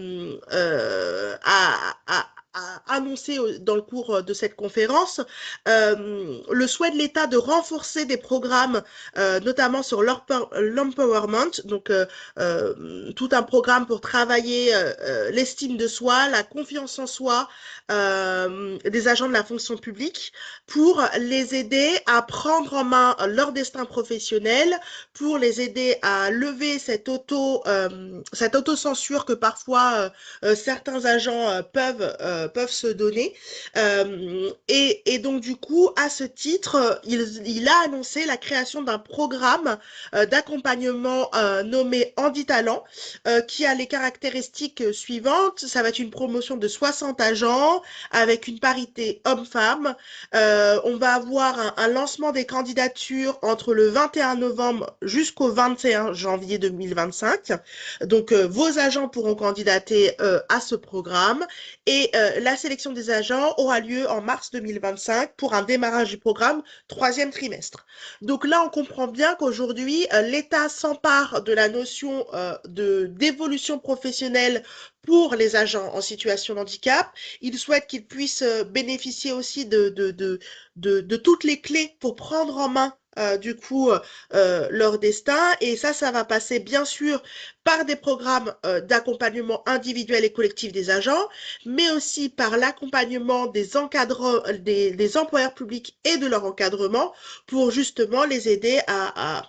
annoncé dans le cours de cette conférence le souhait de l'État de renforcer des programmes notamment sur l'empowerment, donc tout un programme pour travailler l'estime de soi, la confiance en soi des agents de la fonction publique, pour les aider à prendre en main leur destin professionnel, pour les aider à lever cette autocensure que parfois certains agents peuvent se donner. Et donc du coup, à ce titre, il a annoncé la création d'un programme d'accompagnement nommé Handitalent, qui a les caractéristiques suivantes. Ça va être une promotion de 60 agents avec une parité homme-femme. On va avoir un lancement des candidatures entre le 21 novembre jusqu'au 21 janvier 2025. Donc, vos agents pourront candidater à ce programme et la sélection des agents aura lieu en mars 2025 pour un démarrage du programme 3e trimestre. Donc là, on comprend bien qu'aujourd'hui, l'État s'empare de la notion d'évolution professionnelle pour les agents en situation de handicap. Il souhaite qu'ils puissent bénéficier aussi de toutes les clés pour prendre en main du coup leur destin, et ça va passer bien sûr par des programmes d'accompagnement individuel et collectif des agents, mais aussi par l'accompagnement des employeurs publics et de leur encadrement pour justement les aider à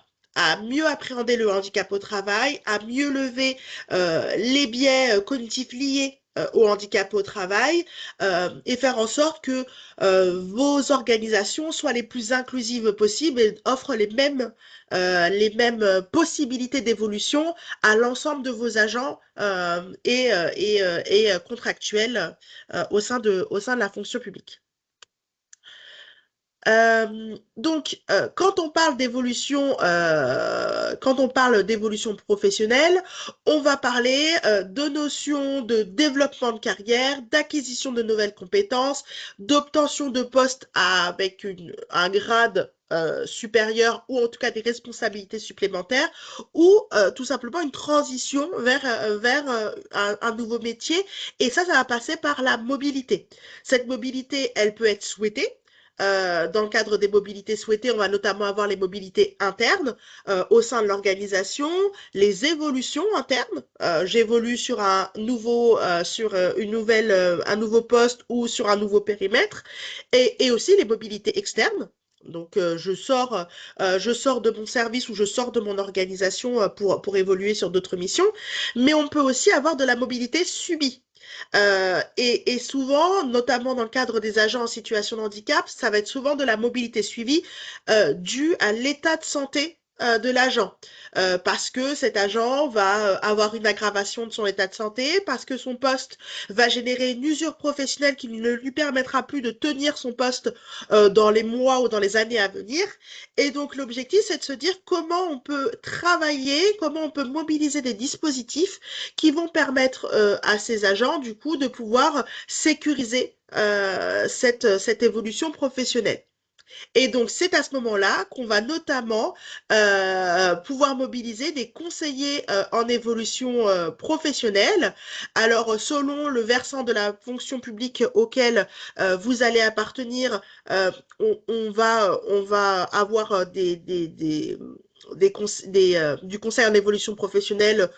mieux appréhender le handicap au travail, à mieux lever les biais cognitifs liés au handicap au travail et faire en sorte que vos organisations soient les plus inclusives possibles et offrent les mêmes possibilités d'évolution à l'ensemble de vos agents et contractuels au sein de la fonction publique. Donc, quand on parle d'évolution professionnelle, on va parler de notions de développement de carrière, d'acquisition de nouvelles compétences, d'obtention de postes avec un grade supérieur ou en tout cas des responsabilités supplémentaires ou tout simplement une transition vers un nouveau métier, et ça va passer par la mobilité. Cette mobilité, elle peut être souhaitée. Dans le cadre des mobilités souhaitées, on va notamment avoir les mobilités internes au sein de l'organisation, les évolutions internes. J'évolue sur un nouveau poste ou sur un nouveau périmètre, et aussi les mobilités externes. Donc je sors de mon service ou je sors de mon organisation pour évoluer sur d'autres missions, mais on peut aussi avoir de la mobilité subie. Et souvent, notamment dans le cadre des agents en situation de handicap, ça va être souvent de la mobilité suivie due à l'état de santé de l'agent, parce que cet agent va avoir une aggravation de son état de santé, parce que son poste va générer une usure professionnelle qui ne lui permettra plus de tenir son poste dans les mois ou dans les années à venir. Et donc l'objectif, c'est de se dire comment on peut travailler, comment on peut mobiliser des dispositifs qui vont permettre à ces agents du coup de pouvoir sécuriser cette évolution professionnelle. Et donc, c'est à ce moment-là qu'on va notamment pouvoir mobiliser des conseillers en évolution professionnelle. Alors, selon le versant de la fonction publique auquel vous allez appartenir, on va avoir du conseil en évolution professionnelle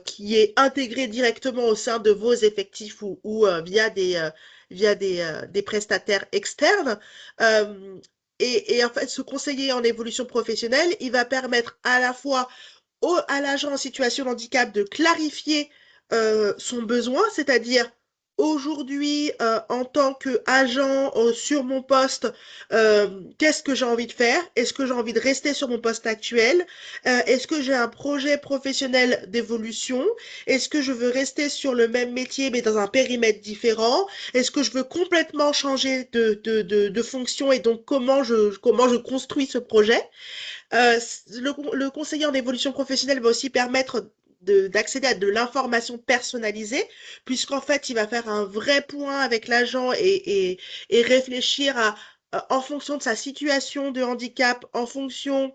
qui est intégré directement au sein de vos effectifs ou via des prestataires externes. Euh, et en fait, ce conseiller en évolution professionnelle, il va permettre à la fois à l'agent en situation de handicap de clarifier son besoin, c'est-à-dire aujourd'hui, en tant qu'agent sur mon poste, qu'est-ce que j'ai envie de faire? Est-ce que j'ai envie de rester sur mon poste actuel? Est-ce que j'ai un projet professionnel d'évolution? Est-ce que je veux rester sur le même métier mais dans un périmètre différent? Est-ce que je veux complètement changer de fonction et donc comment je construis ce projet? Le conseiller en évolution professionnelle va aussi permettre d'accéder à de l'information personnalisée, puisqu'en fait, il va faire un vrai point avec l'agent et réfléchir en fonction de sa situation de handicap, en fonction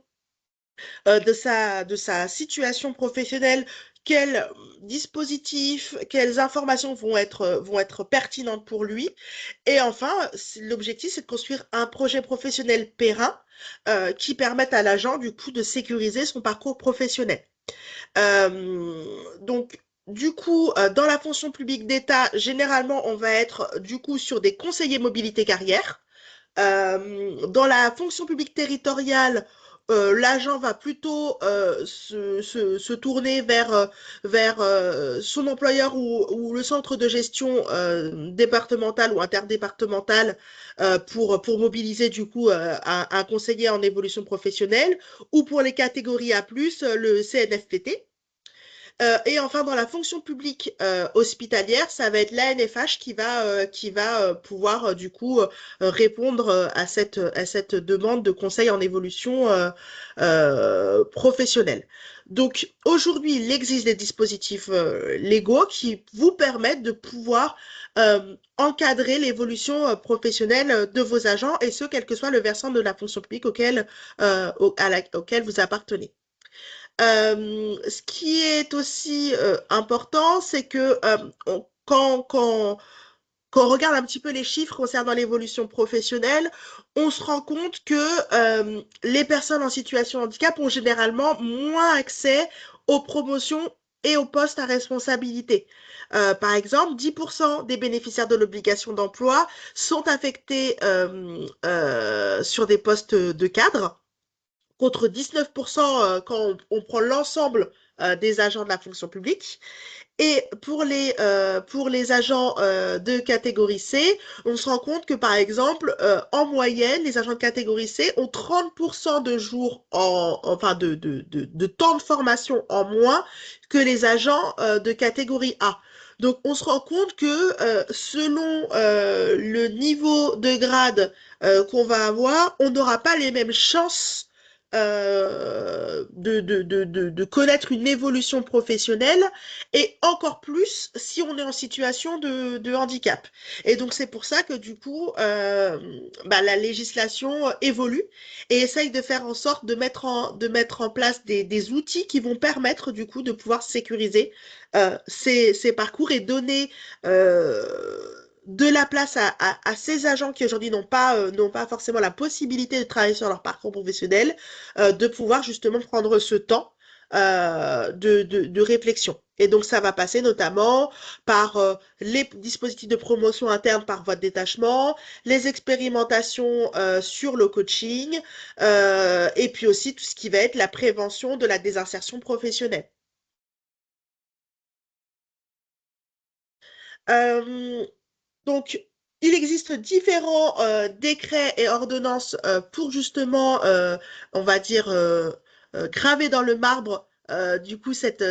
de sa situation professionnelle, quels dispositifs, quelles informations vont être pertinentes pour lui. Et enfin, l'objectif, c'est de construire un projet professionnel périn qui permette à l'agent, du coup, de sécuriser son parcours professionnel. Donc, du coup, dans la fonction publique d'État, généralement, on va être, du coup, sur des conseillers mobilité carrière. Dans la fonction publique territoriale, l'agent va plutôt se tourner vers son employeur ou le centre de gestion départemental ou interdépartemental pour mobiliser du coup un conseiller en évolution professionnelle ou pour les catégories A+, le CNFPT. Et enfin, dans la fonction publique hospitalière, ça va être l'ANFH qui va pouvoir du coup répondre à cette demande de conseil en évolution professionnelle. Donc aujourd'hui, il existe des dispositifs légaux qui vous permettent de pouvoir encadrer l'évolution professionnelle de vos agents et ce, quel que soit le versant de la fonction publique auquel vous appartenez. Ce qui est aussi important, c'est que quand on regarde un petit peu les chiffres concernant l'évolution professionnelle, on se rend compte que les personnes en situation de handicap ont généralement moins accès aux promotions et aux postes à responsabilité. Par exemple, 10% des bénéficiaires de l'obligation d'emploi sont affectés sur des postes de cadre contre 19% quand on prend l'ensemble des agents de la fonction publique. Et pour les agents de catégorie C, on se rend compte que, par exemple, en moyenne, les agents de catégorie C ont 30% de jours, enfin de temps de formation en moins que les agents de catégorie A. Donc, on se rend compte que selon le niveau de grade qu'on va avoir, on n'aura pas les mêmes chances de connaître une évolution professionnelle et encore plus si on est en situation de handicap. Et donc c'est pour ça que du coup, la législation évolue et essaye de faire en sorte de mettre en place des outils qui vont permettre du coup de pouvoir sécuriser ces parcours et donner de la place à ces agents qui aujourd'hui n'ont pas forcément la possibilité de travailler sur leur parcours professionnel, de pouvoir justement prendre ce temps de réflexion. Et donc, ça va passer notamment par les dispositifs de promotion interne par voie de détachement, les expérimentations sur le coaching, et puis aussi tout ce qui va être la prévention de la désinsertion professionnelle. Donc, il existe différents décrets et ordonnances pour justement, on va dire, graver dans le marbre du coup cette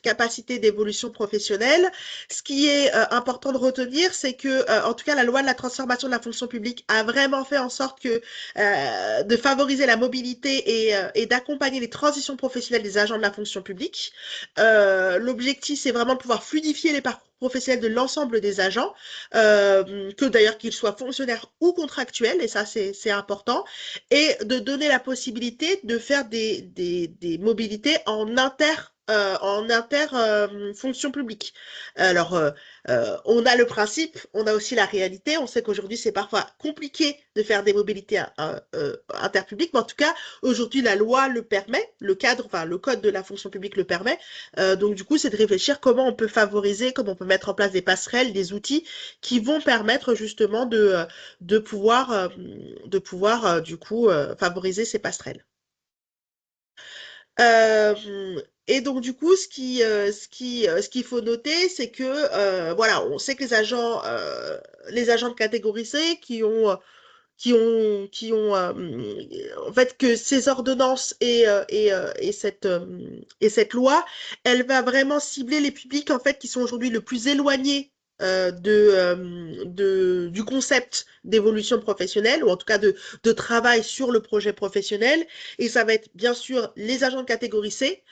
capacité d'évolution professionnelle. Ce qui est important de retenir, c'est que, en tout cas, la loi de la transformation de la fonction publique a vraiment fait en sorte que de favoriser la mobilité et d'accompagner les transitions professionnelles des agents de la fonction publique. L'objectif, c'est vraiment de pouvoir fluidifier les parcours professionnel de l'ensemble des agents, que d'ailleurs qu'ils soient fonctionnaires ou contractuels, et ça c'est important, et de donner la possibilité de faire des mobilités en fonction publique. Alors, on a le principe, on a aussi la réalité. On sait qu'aujourd'hui, c'est parfois compliqué de faire des mobilités interpubliques, mais en tout cas, aujourd'hui, la loi le permet, le cadre, enfin, le code de la fonction publique le permet. Donc, du coup, c'est de réfléchir comment on peut favoriser, comment on peut mettre en place des passerelles, des outils qui vont permettre justement de pouvoir, du coup, favoriser ces passerelles. Et donc du coup, ce qu'il faut noter, c'est que voilà, on sait que les agents de catégorie C en fait que ces ordonnances et cette loi, elle va vraiment cibler les publics en fait qui sont aujourd'hui le plus éloignés du concept d'évolution professionnelle ou en tout cas de travail sur le projet professionnel. Et ça va être bien sûr les agents de catégorie C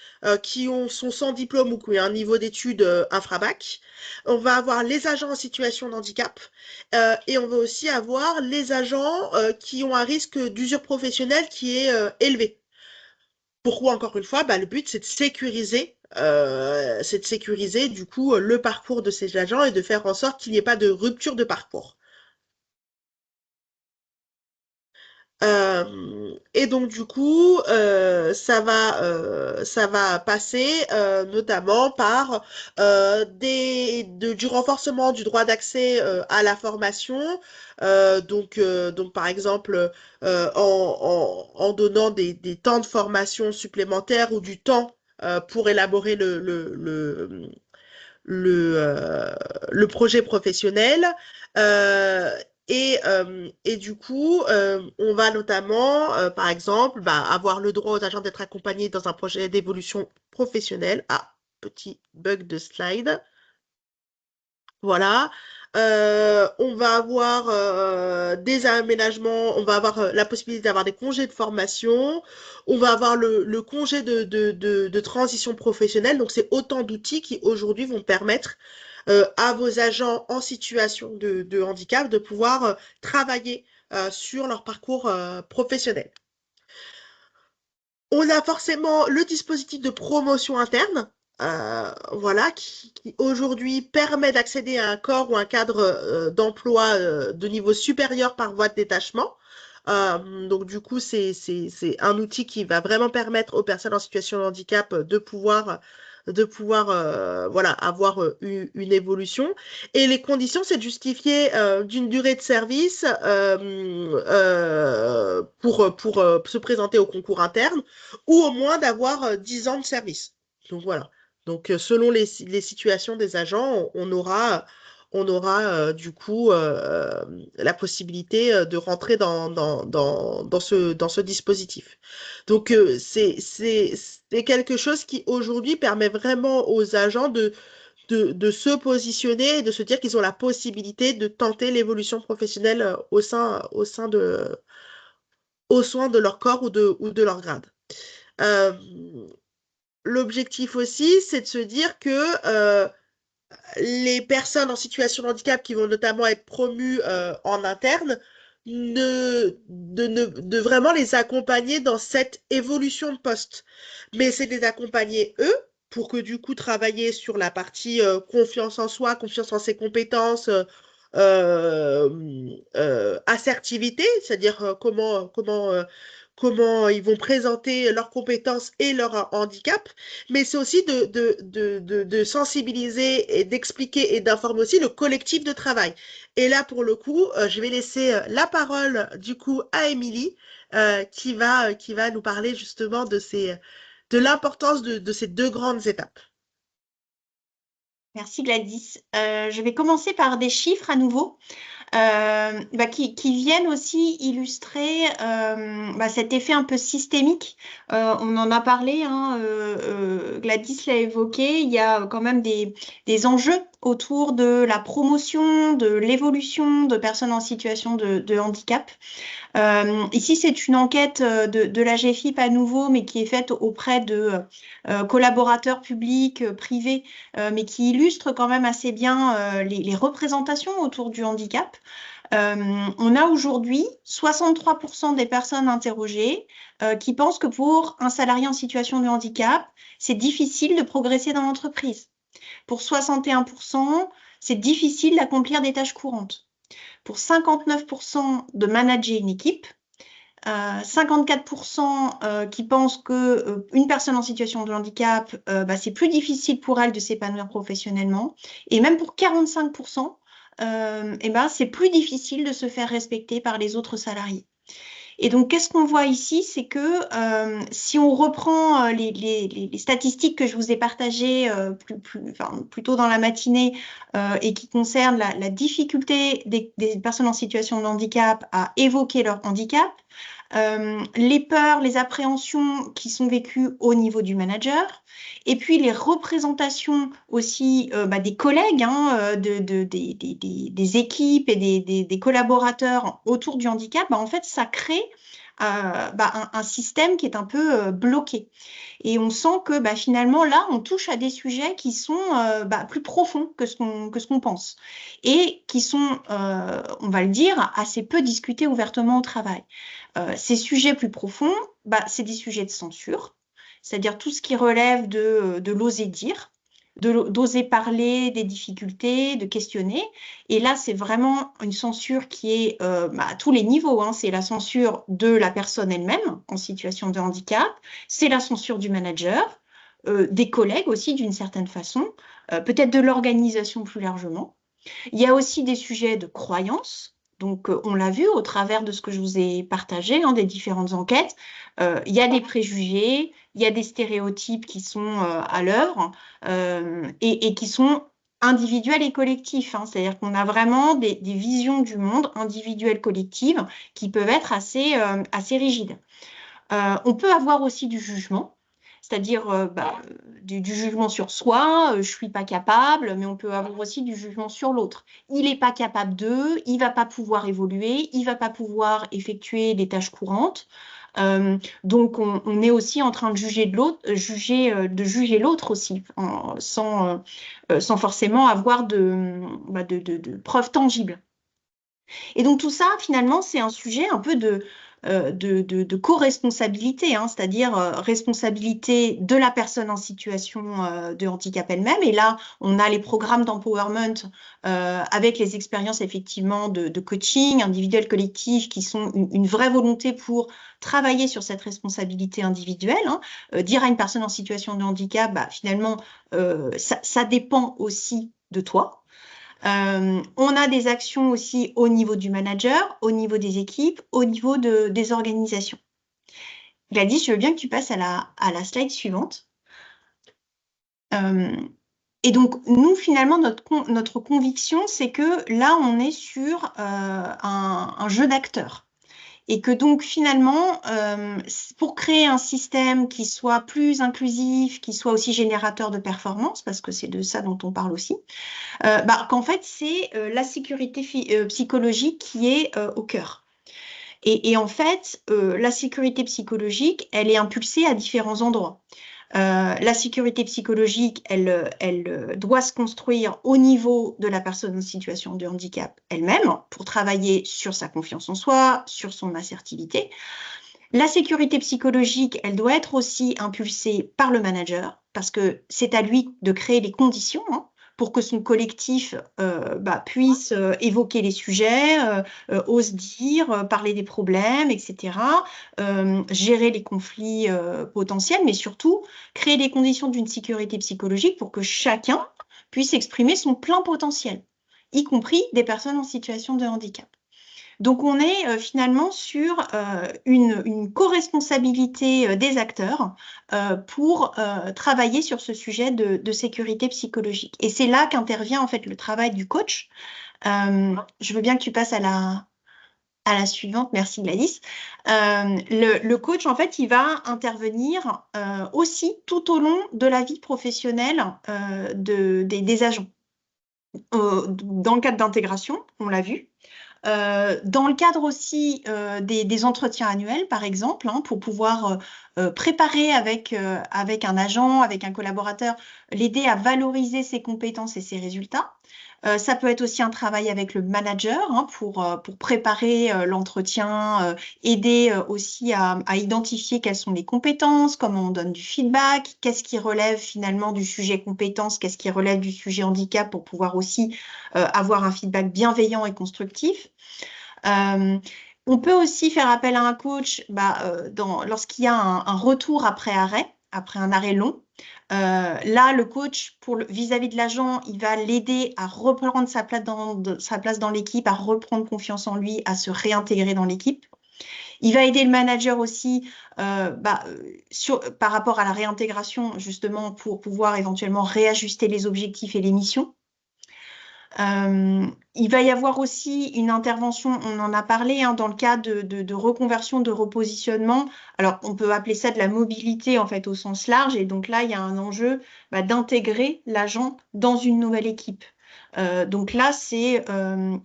sont sans diplôme ou qui ont un niveau d'études infra-bac. On va avoir les agents en situation de handicap et on va aussi avoir les agents qui ont un risque d'usure professionnelle qui est élevé. Pourquoi, encore une fois, le but, c'est de sécuriser du coup le parcours de ces agents et de faire en sorte qu'il n'y ait pas de rupture de parcours. Et donc du coup, ça va passer notamment par du renforcement du droit d'accès à la formation. Donc par exemple, en donnant des temps de formation supplémentaires ou du temps pour élaborer le projet professionnel. Et du coup, on va notamment, par exemple, avoir le droit aux agents d'être accompagnés dans un projet d'évolution professionnelle. Ah, petit bug de slide. Voilà. On va avoir des aménagements, on va avoir la possibilité d'avoir des congés de formation, on va avoir le congé de transition professionnelle. Donc, c'est autant d'outils qui aujourd'hui vont permettre à vos agents en situation de handicap de pouvoir travailler sur leur parcours professionnel. On a forcément le dispositif de promotion interne, voilà, qui aujourd'hui permet d'accéder à un corps ou un cadre d'emploi de niveau supérieur par voie de détachement. Donc du coup, c'est un outil qui va vraiment permettre aux personnes en situation de handicap de pouvoir voilà, avoir une évolution. Et les conditions, c'est de justifier d'une durée de service pour se présenter au concours interne ou au moins d'avoir 10 ans de service. Donc voilà. Donc selon les situations des agents, on aura du coup la possibilité de rentrer dans ce dispositif. Donc c'est quelque chose qui aujourd'hui permet vraiment aux agents de se positionner et de se dire qu'ils ont la possibilité de tenter l'évolution professionnelle au sein de leur corps ou de leur grade. L'objectif aussi, c'est de se dire que les personnes en situation de handicap qui vont notamment être promues en interne, de vraiment les accompagner dans cette évolution de poste. Mais c'est de les accompagner eux pour que du coup travailler sur la partie confiance en soi, confiance en ses compétences, assertivité, c'est-à-dire comment ils vont présenter leurs compétences et leur handicap, mais c'est aussi de sensibiliser et d'expliquer et d'informer aussi le collectif de travail. Et là, pour le coup, je vais laisser la parole du coup à Émilie, qui va nous parler justement de l'importance de ces deux grandes étapes.
Merci Gladys. Je vais commencer par des chiffres à nouveau. Qui viennent aussi illustrer cet effet un peu systémique. On en a parlé, hein, Gladys l'a évoqué, il y a quand même des enjeux autour de la promotion, de l'évolution de personnes en situation de handicap. Ici, c'est une enquête de la GFIP à nouveau, mais qui est faite auprès de collaborateurs publics, privés, mais qui illustre quand même assez bien les représentations autour du handicap. On a aujourd'hui 63% des personnes interrogées qui pensent que pour un salarié en situation de handicap, c'est difficile de progresser dans l'entreprise. Pour 61%, c'est difficile d'accomplir des tâches courantes. Pour 59% de manager une équipe, 54% qui pensent que une personne en situation de handicap, c'est plus difficile pour elle de s'épanouir professionnellement. Et même pour 45%, c'est plus difficile de se faire respecter par les autres salariés. Et donc, qu'est-ce qu'on voit ici? C'est que si on reprend les statistiques que je vous ai partagées plus tôt dans la matinée et qui concernent la difficulté des personnes en situation de handicap à évoquer leur handicap, les peurs, les appréhensions qui sont vécues au niveau du manager, et puis les représentations aussi des collègues, des équipes et des collaborateurs autour du handicap, en fait, ça crée un système qui est un peu bloqué. Et on sent que finalement, là, on touche à des sujets qui sont plus profonds que ce qu'on pense et qui sont, on va le dire, assez peu discutés ouvertement au travail. Ces sujets plus profonds, c'est des sujets de censure, c'est-à-dire tout ce qui relève de l'oser dire, d'oser parler des difficultés, de questionner. Et là, c'est vraiment une censure qui est à tous les niveaux. C'est la censure de la personne elle-même en situation de handicap, c'est la censure du manager, des collègues aussi d'une certaine façon, peut-être de l'organisation plus largement. Il y a aussi des sujets de croyance. Donc, on l'a vu au travers de ce que je vous ai partagé, des différentes enquêtes. Il y a des préjugés, il y a des stéréotypes qui sont à l'œuvre et qui sont individuels et collectifs. C'est-à-dire qu'on a vraiment des visions du monde individuelles, collectives, qui peuvent être assez rigides. On peut avoir aussi du jugement. C'est-à-dire du jugement sur soi, je ne suis pas capable, mais on peut avoir aussi du jugement sur l'autre. Il n'est pas capable d'eux, il ne va pas pouvoir évoluer, il ne va pas pouvoir effectuer des tâches courantes. Donc, on est aussi en train de juger l'autre, de juger l'autre aussi, sans forcément avoir de preuves tangibles. Et donc tout ça, finalement, c'est un sujet un peu de co-responsabilité, c'est-à-dire responsabilité de la personne en situation de handicap elle-même. Et là, on a les programmes d'empowerment avec les expériences effectivement de coaching individuel, collectif, qui sont une vraie volonté pour travailler sur cette responsabilité individuelle. Dire à une personne en situation de handicap, finalement, ça dépend aussi de toi. On a des actions aussi au niveau du manager, au niveau des équipes, au niveau des organisations. Gladys, je veux bien que tu passes à la slide suivante. Et donc, nous, finalement, notre conviction, c'est que là, on est sur un jeu d'acteurs. Et que donc, finalement, pour créer un système qui soit plus inclusif, qui soit aussi générateur de performance, parce que c'est de ça dont on parle aussi, qu'en fait, c'est la sécurité psychologique qui est au cœur. Et en fait, la sécurité psychologique, elle est impulsée à différents endroits. La sécurité psychologique, elle doit se construire au niveau de la personne en situation de handicap elle-même pour travailler sur sa confiance en soi, sur son assertivité. La sécurité psychologique, elle doit être aussi impulsée par le manager parce que c'est à lui de créer les conditions pour que son collectif puisse évoquer les sujets, ose dire, parler des problèmes, etc., gérer les conflits potentiels, mais surtout créer les conditions d'une sécurité psychologique pour que chacun puisse exprimer son plein potentiel, y compris des personnes en situation de handicap. Donc, on est finalement sur une co-responsabilité des acteurs pour travailler sur ce sujet de sécurité psychologique. Et c'est là qu'intervient en fait le travail du coach. Je veux bien que tu passes à la suivante. Merci Gladys. Le coach, en fait, il va intervenir aussi tout au long de la vie professionnelle des agents. dans le cadre d'intégration, on l'a vu. Dans le cadre aussi des entretiens annuels, par exemple, hein, pour pouvoir préparer avec un agent, avec un collaborateur, l'aider à valoriser ses compétences et ses résultats. Ça peut être aussi un travail avec le manager, hein, pour préparer l'entretien, aider aussi à identifier quelles sont les compétences, comment on donne du feedback, qu'est-ce qui relève finalement du sujet compétences, qu'est-ce qui relève du sujet handicap pour pouvoir aussi avoir un feedback bienveillant et constructif. On peut aussi faire appel à un coach lorsqu'il y a un retour après un arrêt long. Là, le coach, vis-à-vis de l'agent, il va l'aider à reprendre sa place dans l'équipe, à reprendre confiance en lui, à se réintégrer dans l'équipe. Il va aider le manager aussi par rapport à la réintégration, justement, pour pouvoir éventuellement réajuster les objectifs et les missions. Il va y avoir aussi une intervention, on en a parlé, hein, dans le cas de reconversion, de repositionnement. Alors, on peut appeler ça de la mobilité, en fait, au sens large. Et donc là, il y a un enjeu d'intégrer l'agent dans une nouvelle équipe. Donc là, c'est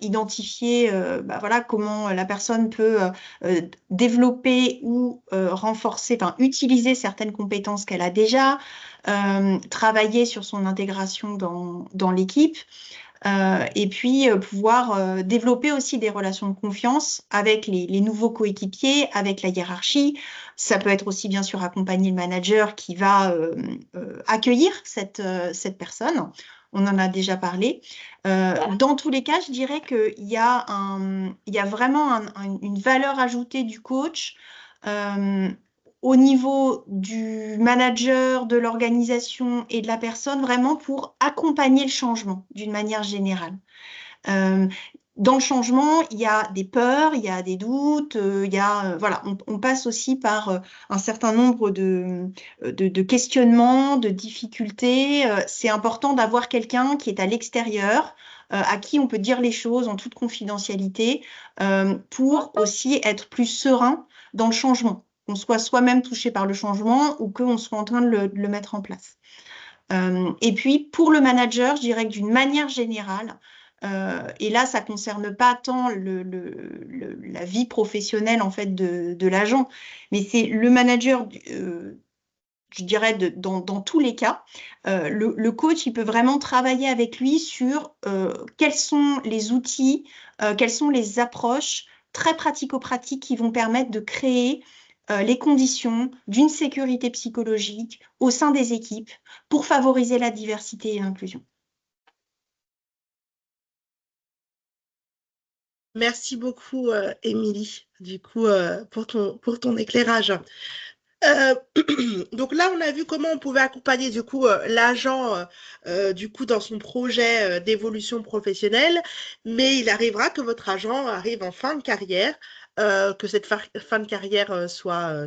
identifier voilà, comment la personne peut développer ou renforcer, enfin, utiliser certaines compétences qu'elle a déjà, travailler sur son intégration dans l'équipe. Et puis pouvoir développer aussi des relations de confiance avec les nouveaux coéquipiers, avec la hiérarchie. Ça peut être aussi bien sûr accompagner le manager qui va accueillir cette personne. On en a déjà parlé. Dans tous les cas, je dirais qu'il y a vraiment une valeur ajoutée du coach au niveau du manager, de l'organisation et de la personne, vraiment pour accompagner le changement d'une manière générale. Dans le changement, il y a des peurs, il y a des doutes, voilà, on passe aussi par un certain nombre de questionnements, de difficultés. C'est important d'avoir quelqu'un qui est à l'extérieur, à qui on peut dire les choses en toute confidentialité, pour aussi être plus serein dans le changement, qu'on soit soi-même touché par le changement ou qu'on soit en train de le mettre en place. Et puis, pour le manager, je dirais que d'une manière générale, et là, ça ne concerne pas tant la vie professionnelle en fait de l'agent, mais c'est le manager, je dirais, dans tous les cas. Le coach, il peut vraiment travailler avec lui sur quels sont les outils, quelles sont les approches très pratico-pratiques qui vont permettre de créer les conditions d'une sécurité psychologique au sein des équipes pour favoriser la diversité et l'inclusion.
Merci beaucoup, Émilie, du coup, pour ton éclairage. Donc là, on a vu comment on pouvait accompagner du coup l'agent du coup dans son projet d'évolution professionnelle, mais il arrivera que votre agent arrive en fin de carrière, que cette fin de carrière soit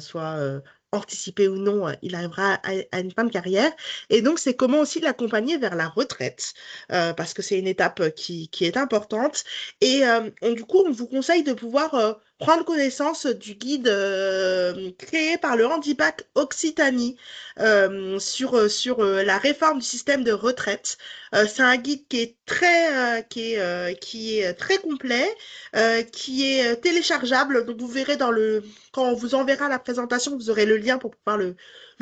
anticipée ou non, il arrivera à une fin de carrière. Et donc, c'est comment aussi l'accompagner vers la retraite, parce que c'est une étape qui est importante. Et du coup, on vous conseille de pouvoir prendre connaissance du guide créé par le Handicap Occitanie sur la réforme du système de retraite. C'est un guide qui est très complet, qui est téléchargeable. Donc vous verrez quand on vous enverra la présentation, vous aurez le lien pour pouvoir le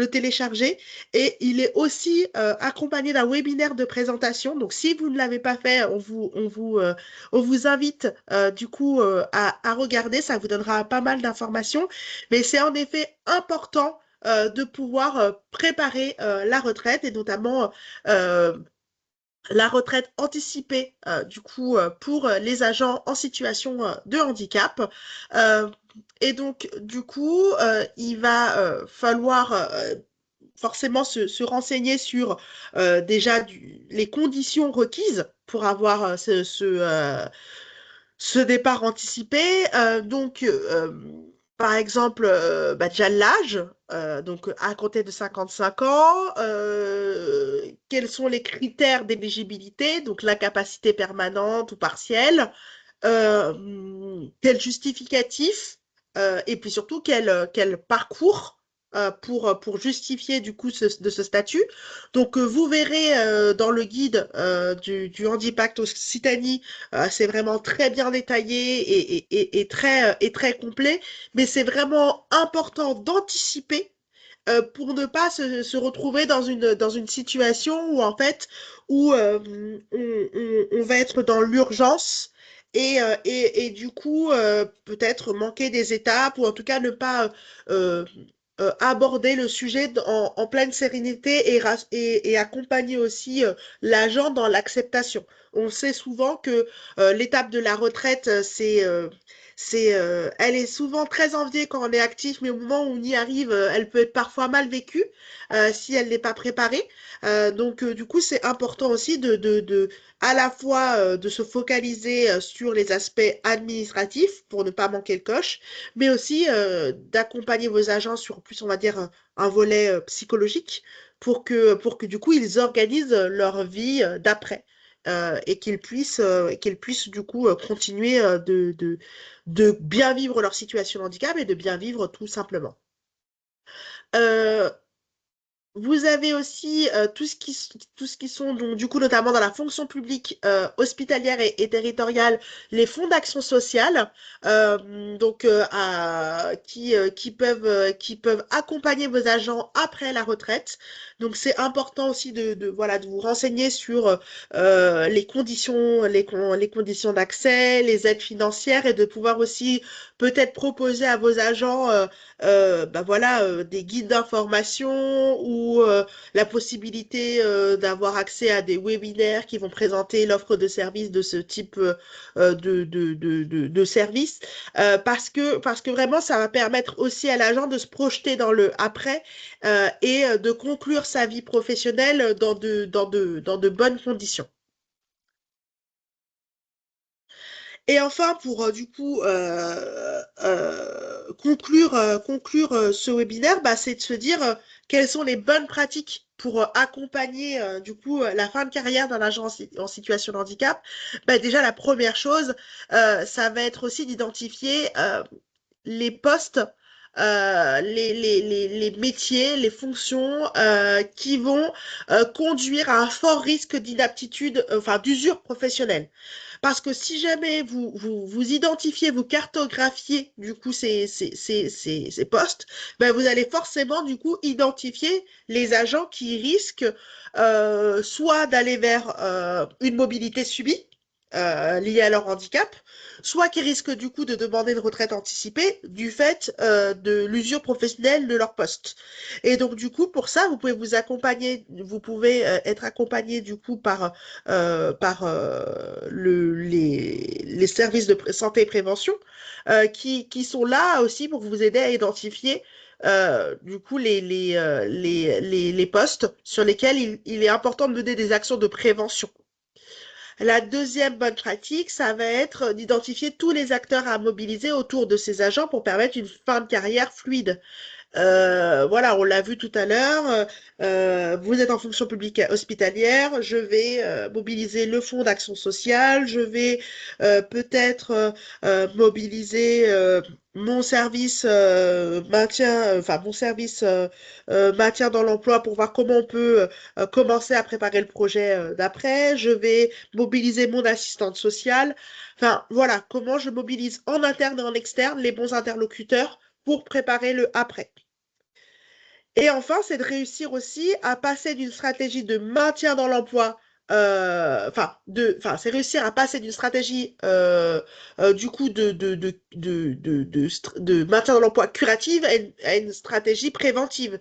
télécharger. Et il est aussi accompagné d'un webinaire de présentation. Donc si vous ne l'avez pas fait, on vous invite du coup à regarder, ça vous donnera pas mal d'informations, mais c'est en effet important de pouvoir préparer la retraite et notamment la retraite anticipée du coup pour les agents en situation de handicap. Et donc du coup, il va falloir forcément se renseigner sur déjà les conditions requises pour avoir ce départ anticipé. Par exemple, déjà l'âge, donc à compter de 55 ans, quels sont les critères d'éligibilité, donc l'incapacité permanente ou partielle, quel justificatif, et puis surtout quel parcours pour justifier du coup de ce statut. Donc vous verrez dans le guide du handicap Occitanie, c'est vraiment très bien détaillé et très complet, mais c'est vraiment important d'anticiper pour ne pas se retrouver dans une situation où en fait où on va être dans l'urgence et du coup peut-être manquer des étapes ou en tout cas ne pas aborder le sujet en pleine sérénité et accompagner aussi l'agent dans l'acceptation. On sait souvent que l'étape de la retraite, elle est souvent très enviée quand on est actif, mais au moment où on y arrive, elle peut être parfois mal vécue si elle n'est pas préparée. Donc, du coup, c'est important aussi à la fois de se focaliser sur les aspects administratifs pour ne pas manquer le coche, mais aussi d'accompagner vos agents sur plus, on va dire, un volet psychologique pour que du coup, ils organisent leur vie d'après. Et qu'ils puissent du coup continuer de bien vivre leur situation de handicap et de bien vivre tout simplement. Euh, Vous avez aussi tout ce qui sont, donc, du coup, notamment dans la fonction publique hospitalière et territoriale, les fonds d'action sociale, qui peuvent accompagner vos agents après la retraite. Donc, c'est important aussi voilà, de vous renseigner sur les conditions d'accès, les aides financières et de pouvoir aussi peut-être proposer à vos agents bah voilà, des guides d'information ou la possibilité d'avoir accès à des webinaires qui vont présenter l'offre de services de ce type de service parce que vraiment ça va permettre aussi à l'agent de se projeter dans le après et de conclure sa vie professionnelle dans de bonnes conditions. Et enfin, pour du coup conclure ce webinaire, bah, c'est de se dire quelles sont les bonnes pratiques pour accompagner du coup la fin de carrière d'un agent en situation de handicap. Bah, déjà, la première chose, ça va être aussi d'identifier les postes, les métiers, les fonctions qui vont conduire à un fort risque d'inaptitude, enfin d'usure professionnelle. Parce que si jamais vous identifiez, vous cartographiez du coup ces postes, ben vous allez forcément du coup identifier les agents qui risquent soit d'aller vers une mobilité subie liée à leur handicap, soit qui risquent du coup de demander une retraite anticipée du fait de l'usure professionnelle de leur poste. Et donc du coup pour ça vous pouvez être accompagné du coup par les services de santé et prévention qui sont là aussi pour vous aider à identifier du coup les postes sur lesquels il est important de mener des actions de prévention. La deuxième bonne pratique, ça va être d'identifier tous les acteurs à mobiliser autour de ces agents pour permettre une fin de carrière fluide. Voilà, on l'a vu tout à l'heure. Vous êtes en fonction publique hospitalière. Je vais mobiliser le fonds d'action sociale. Je vais peut-être mobiliser mon service mon service maintien dans l'emploi pour voir comment on peut commencer à préparer le projet d'après. Je vais mobiliser mon assistante sociale. Enfin, voilà, comment je mobilise en interne et en externe les bons interlocuteurs pour préparer le après. Et enfin, c'est de réussir aussi à passer d'une stratégie de maintien dans l'emploi, c'est réussir à passer d'une stratégie du coup de maintien dans l'emploi curative à une stratégie préventive.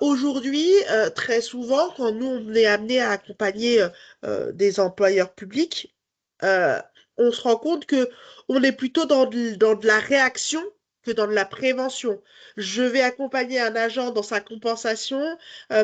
Aujourd'hui, très souvent, quand nous on est amené à accompagner des employeurs publics, euh, on se rend compte que on est plutôt dans de la réaction que dans de la prévention. Je vais accompagner un agent dans sa compensation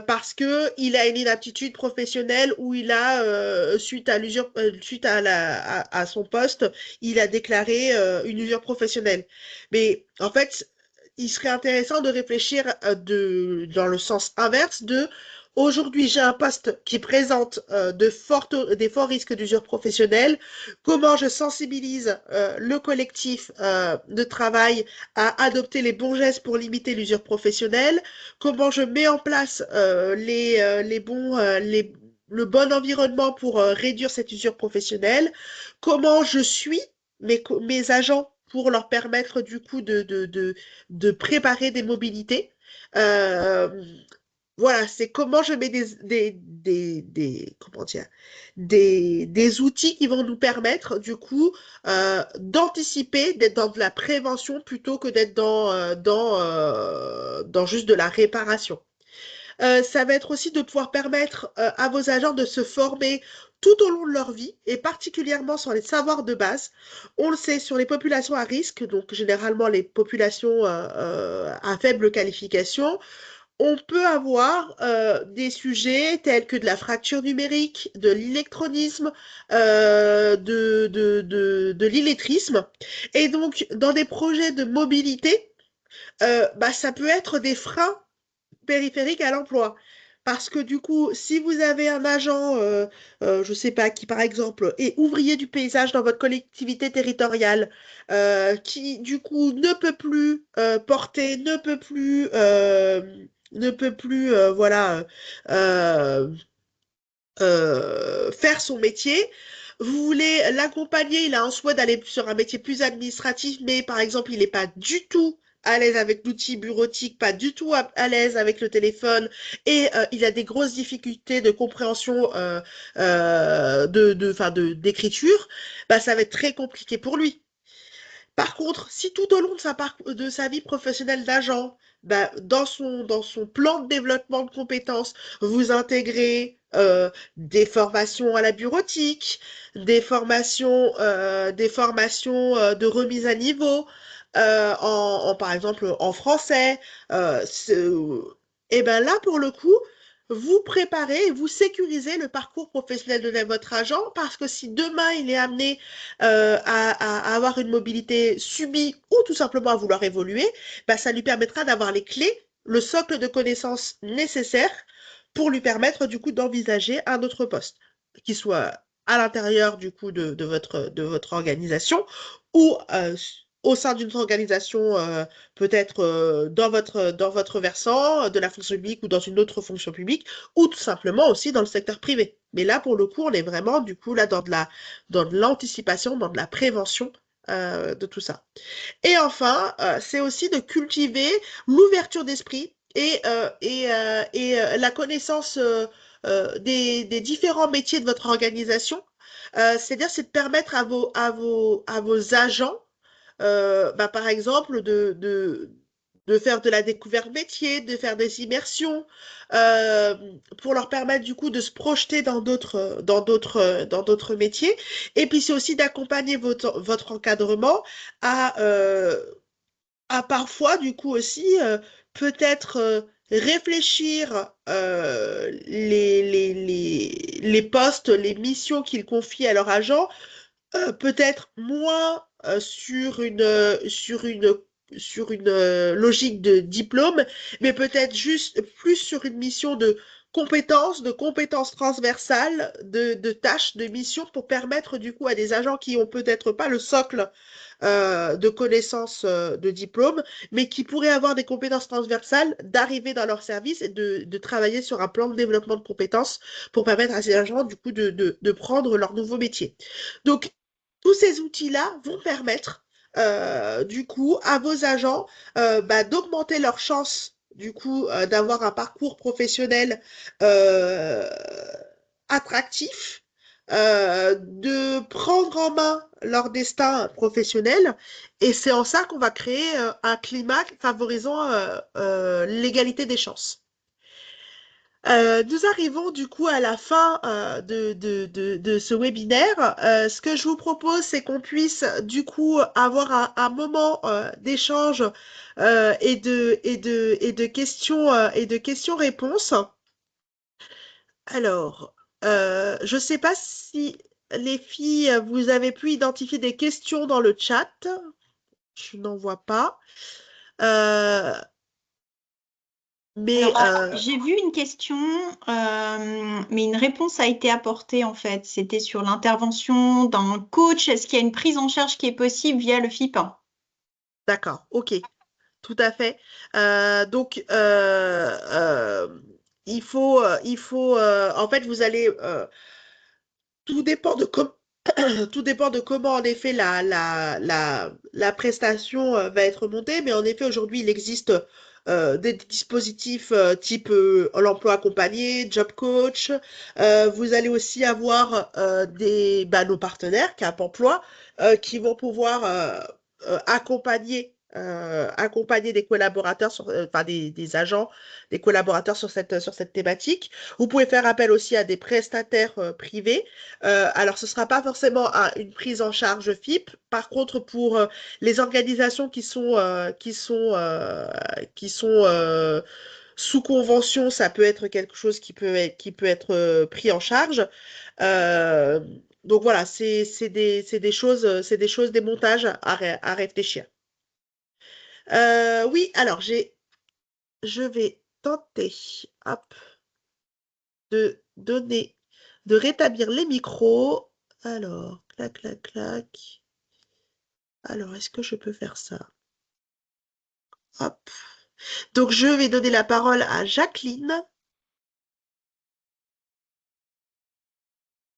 parce que il a une inaptitude professionnelle ou il a suite à l'usure, suite à son poste, il a déclaré une usure professionnelle. Mais en fait, il serait intéressant de réfléchir dans le sens inverse de aujourd'hui, j'ai un poste qui présente des forts risques d'usure professionnelle. Comment je sensibilise le collectif de travail à adopter les bons gestes pour limiter l'usure professionnelle? Comment je mets en place le bon environnement pour réduire cette usure professionnelle? Comment je suis mes agents pour leur permettre du coup de préparer des mobilités? Euh, voilà, c'est comment je mets comment dire, des outils qui vont nous permettre, du coup, d'anticiper, d'être dans de la prévention plutôt que d'être dans juste de la réparation. Ça va être aussi de pouvoir permettre à vos agents de se former tout au long de leur vie et particulièrement sur les savoirs de base. On le sait, sur les populations à risque, donc généralement les populations à faible qualification, on peut avoir des sujets tels que de la fracture numérique, de l'électronisme, de l'illettrisme. Et donc, dans des projets de mobilité, ça peut être des freins périphériques à l'emploi. Parce que du coup, si vous avez un agent, je ne sais pas, qui par exemple est ouvrier du paysage dans votre collectivité territoriale, qui du coup ne peut plus porter, ne peut plus, voilà, euh, faire son métier. Vous voulez l'accompagner, il a un souhait d'aller sur un métier plus administratif, mais par exemple, il n'est pas du tout à l'aise avec l'outil bureautique, pas du tout à l'aise avec le téléphone, et il a des grosses difficultés de compréhension d'écriture, bah, ça va être très compliqué pour lui. Par contre, si tout au long de sa vie professionnelle d'agent, bah, dans son plan de développement de compétences, vous intégrez des formations à la bureautique, des formations de remise à niveau, par exemple en français, et ben là, pour le coup, vous préparez et vous sécurisez le parcours professionnel de votre agent parce que si demain il est amené à avoir une mobilité subie ou tout simplement à vouloir évoluer, bah, ça lui permettra d'avoir les clés, le socle de connaissances nécessaires pour lui permettre du coup d'envisager un autre poste, qui soit à l'intérieur du coup de votre organisation ou au sein d'une organisation peut-être dans votre versant de la fonction publique ou dans une autre fonction publique ou tout simplement aussi dans le secteur privé. Mais là, pour le coup, on est vraiment du coup là dans de l'anticipation, dans de la prévention de tout ça. Et enfin, c'est aussi de cultiver l'ouverture d'esprit et la connaissance des différents métiers de votre organisation. C'est-à-dire, c'est de permettre à vos agents, par exemple, de faire de la découverte métier, de faire des immersions, euh, pour leur permettre du coup de se projeter dans d'autres métiers. Et puis c'est aussi d'accompagner votre encadrement à, euh, à parfois du coup aussi peut-être réfléchir les postes, les missions qu'ils confient à leur agent peut-être moins sur une logique de diplôme, mais peut-être juste plus sur une mission de compétences transversales, de tâches, de missions pour permettre du coup à des agents qui ont peut-être pas le socle de connaissances de diplôme, mais qui pourraient avoir des compétences transversales, d'arriver dans leur service et de travailler sur un plan de développement de compétences pour permettre à ces agents du coup de prendre leur nouveau métier. Donc, tous ces outils-là vont permettre du coup à vos agents d'augmenter leurs chances du coup d'avoir un parcours professionnel euh, attractif, de prendre en main leur destin professionnel et c'est en ça qu'on va créer un climat favorisant l'égalité des chances. Nous arrivons du coup à la fin de ce webinaire. Ce que je vous propose, c'est qu'on puisse du coup avoir un moment d'échange et de questions-réponses. Alors, je ne sais pas si les filles, vous avez pu identifier des questions dans le chat. Je n'en vois pas. Euh, mais
Alors, j'ai vu une question, mais une réponse a été apportée en fait. C'était sur l'intervention d'un coach. Est-ce qu'il y a une prise en charge qui est possible via le FIP?
d'accord, ok, tout à fait. Donc, en fait, vous allez, tout dépend de tout dépend de comment, en effet, la prestation va être montée. Mais en effet, aujourd'hui, il existe des dispositifs type l'emploi accompagné, job coach. Vous allez aussi avoir nos partenaires, Cap Emploi, qui vont pouvoir accompagner des collaborateurs, enfin des agents, des collaborateurs sur cette thématique. Vous pouvez faire appel aussi à des prestataires privés. Alors, ce ne sera pas forcément une prise en charge FIP. Par contre, pour les organisations qui sont sous convention, ça peut être quelque chose qui peut être pris en charge. Euh, donc voilà, c'est des choses, des montages à réfléchir. Oui, alors je vais tenter, hop, de donner, de rétablir les micros. Alors, clac, clac, clac. Alors, est-ce que je peux faire ça? Hop. Donc, je vais donner la parole à Jacqueline.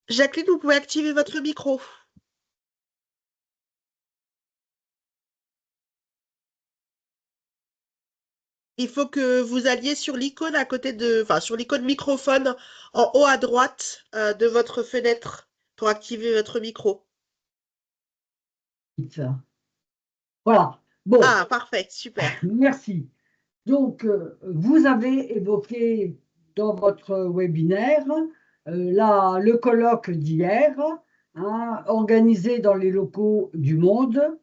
Jacqueline, vous pouvez activer votre micro. Il faut que vous alliez sur l'icône à côté enfin, sur l'icône microphone en haut à droite de votre fenêtre pour activer votre micro.
Voilà. Bon,
Ah, parfait, super.
merci. Donc, vous avez évoqué dans votre webinaire le colloque d'hier, hein, organisé dans les locaux du Monde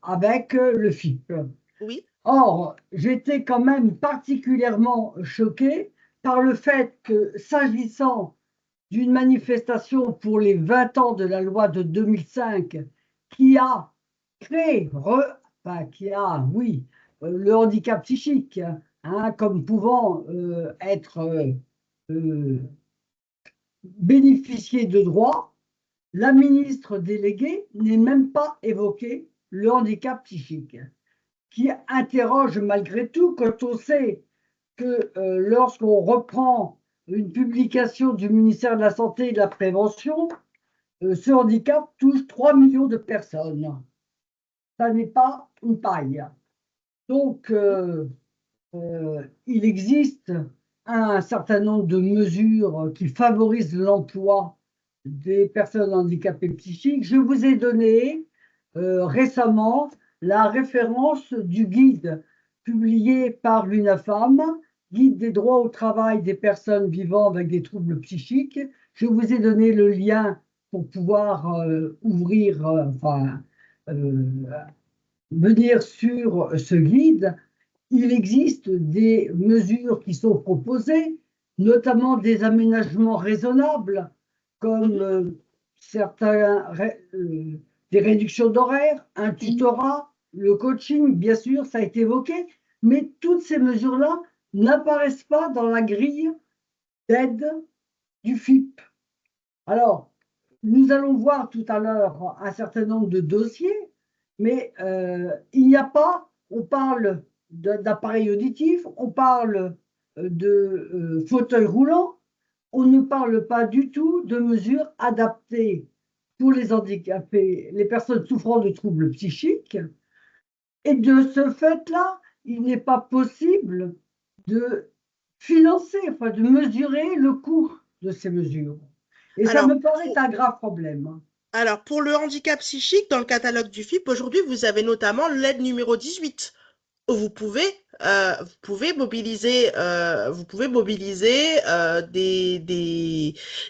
avec le FIP.
Oui,
Or, j'étais quand même particulièrement choquée par le fait que, s'agissant d'une manifestation pour les 20 ans de la loi de 2005 qui a créé, qui a, oui, le handicap psychique, hein, comme pouvant être bénéficier de droits, la ministre déléguée n'est même pas évoqué le handicap psychique, qui interroge malgré tout quand on sait que lorsqu'on reprend une publication du ministère de la Santé et de la Prévention, ce handicap touche 3 millions de personnes. Ça n'est pas une paille. Donc, il existe un certain nombre de mesures qui favorisent l'emploi des personnes handicapées psychiques. Je vous ai donné récemment la référence du guide publié par l'UNAFAM, Guide des droits au travail des personnes vivant avec des troubles psychiques. Je vous ai donné le lien pour pouvoir venir sur ce guide. Il existe des mesures qui sont proposées, notamment des aménagements raisonnables, comme des réductions d'horaires, un tutorat, le coaching, bien sûr, ça a été évoqué, mais toutes ces mesures-là n'apparaissent pas dans la grille d'aide du FIP. Alors, nous allons voir tout à l'heure un certain nombre de dossiers, mais il n'y a pas, on parle d'appareils auditifs, on parle de fauteuils roulants, on ne parle pas du tout de mesures adaptées pour les handicapés, les personnes souffrant de troubles psychiques. Et de ce fait-là, il n'est pas possible de financer, enfin de mesurer le coût de ces mesures. Et ça me paraît un grave problème.
Alors, pour le handicap psychique, dans le catalogue du FIP, aujourd'hui, vous avez notamment l'aide numéro 18. Vous pouvez vous pouvez mobiliser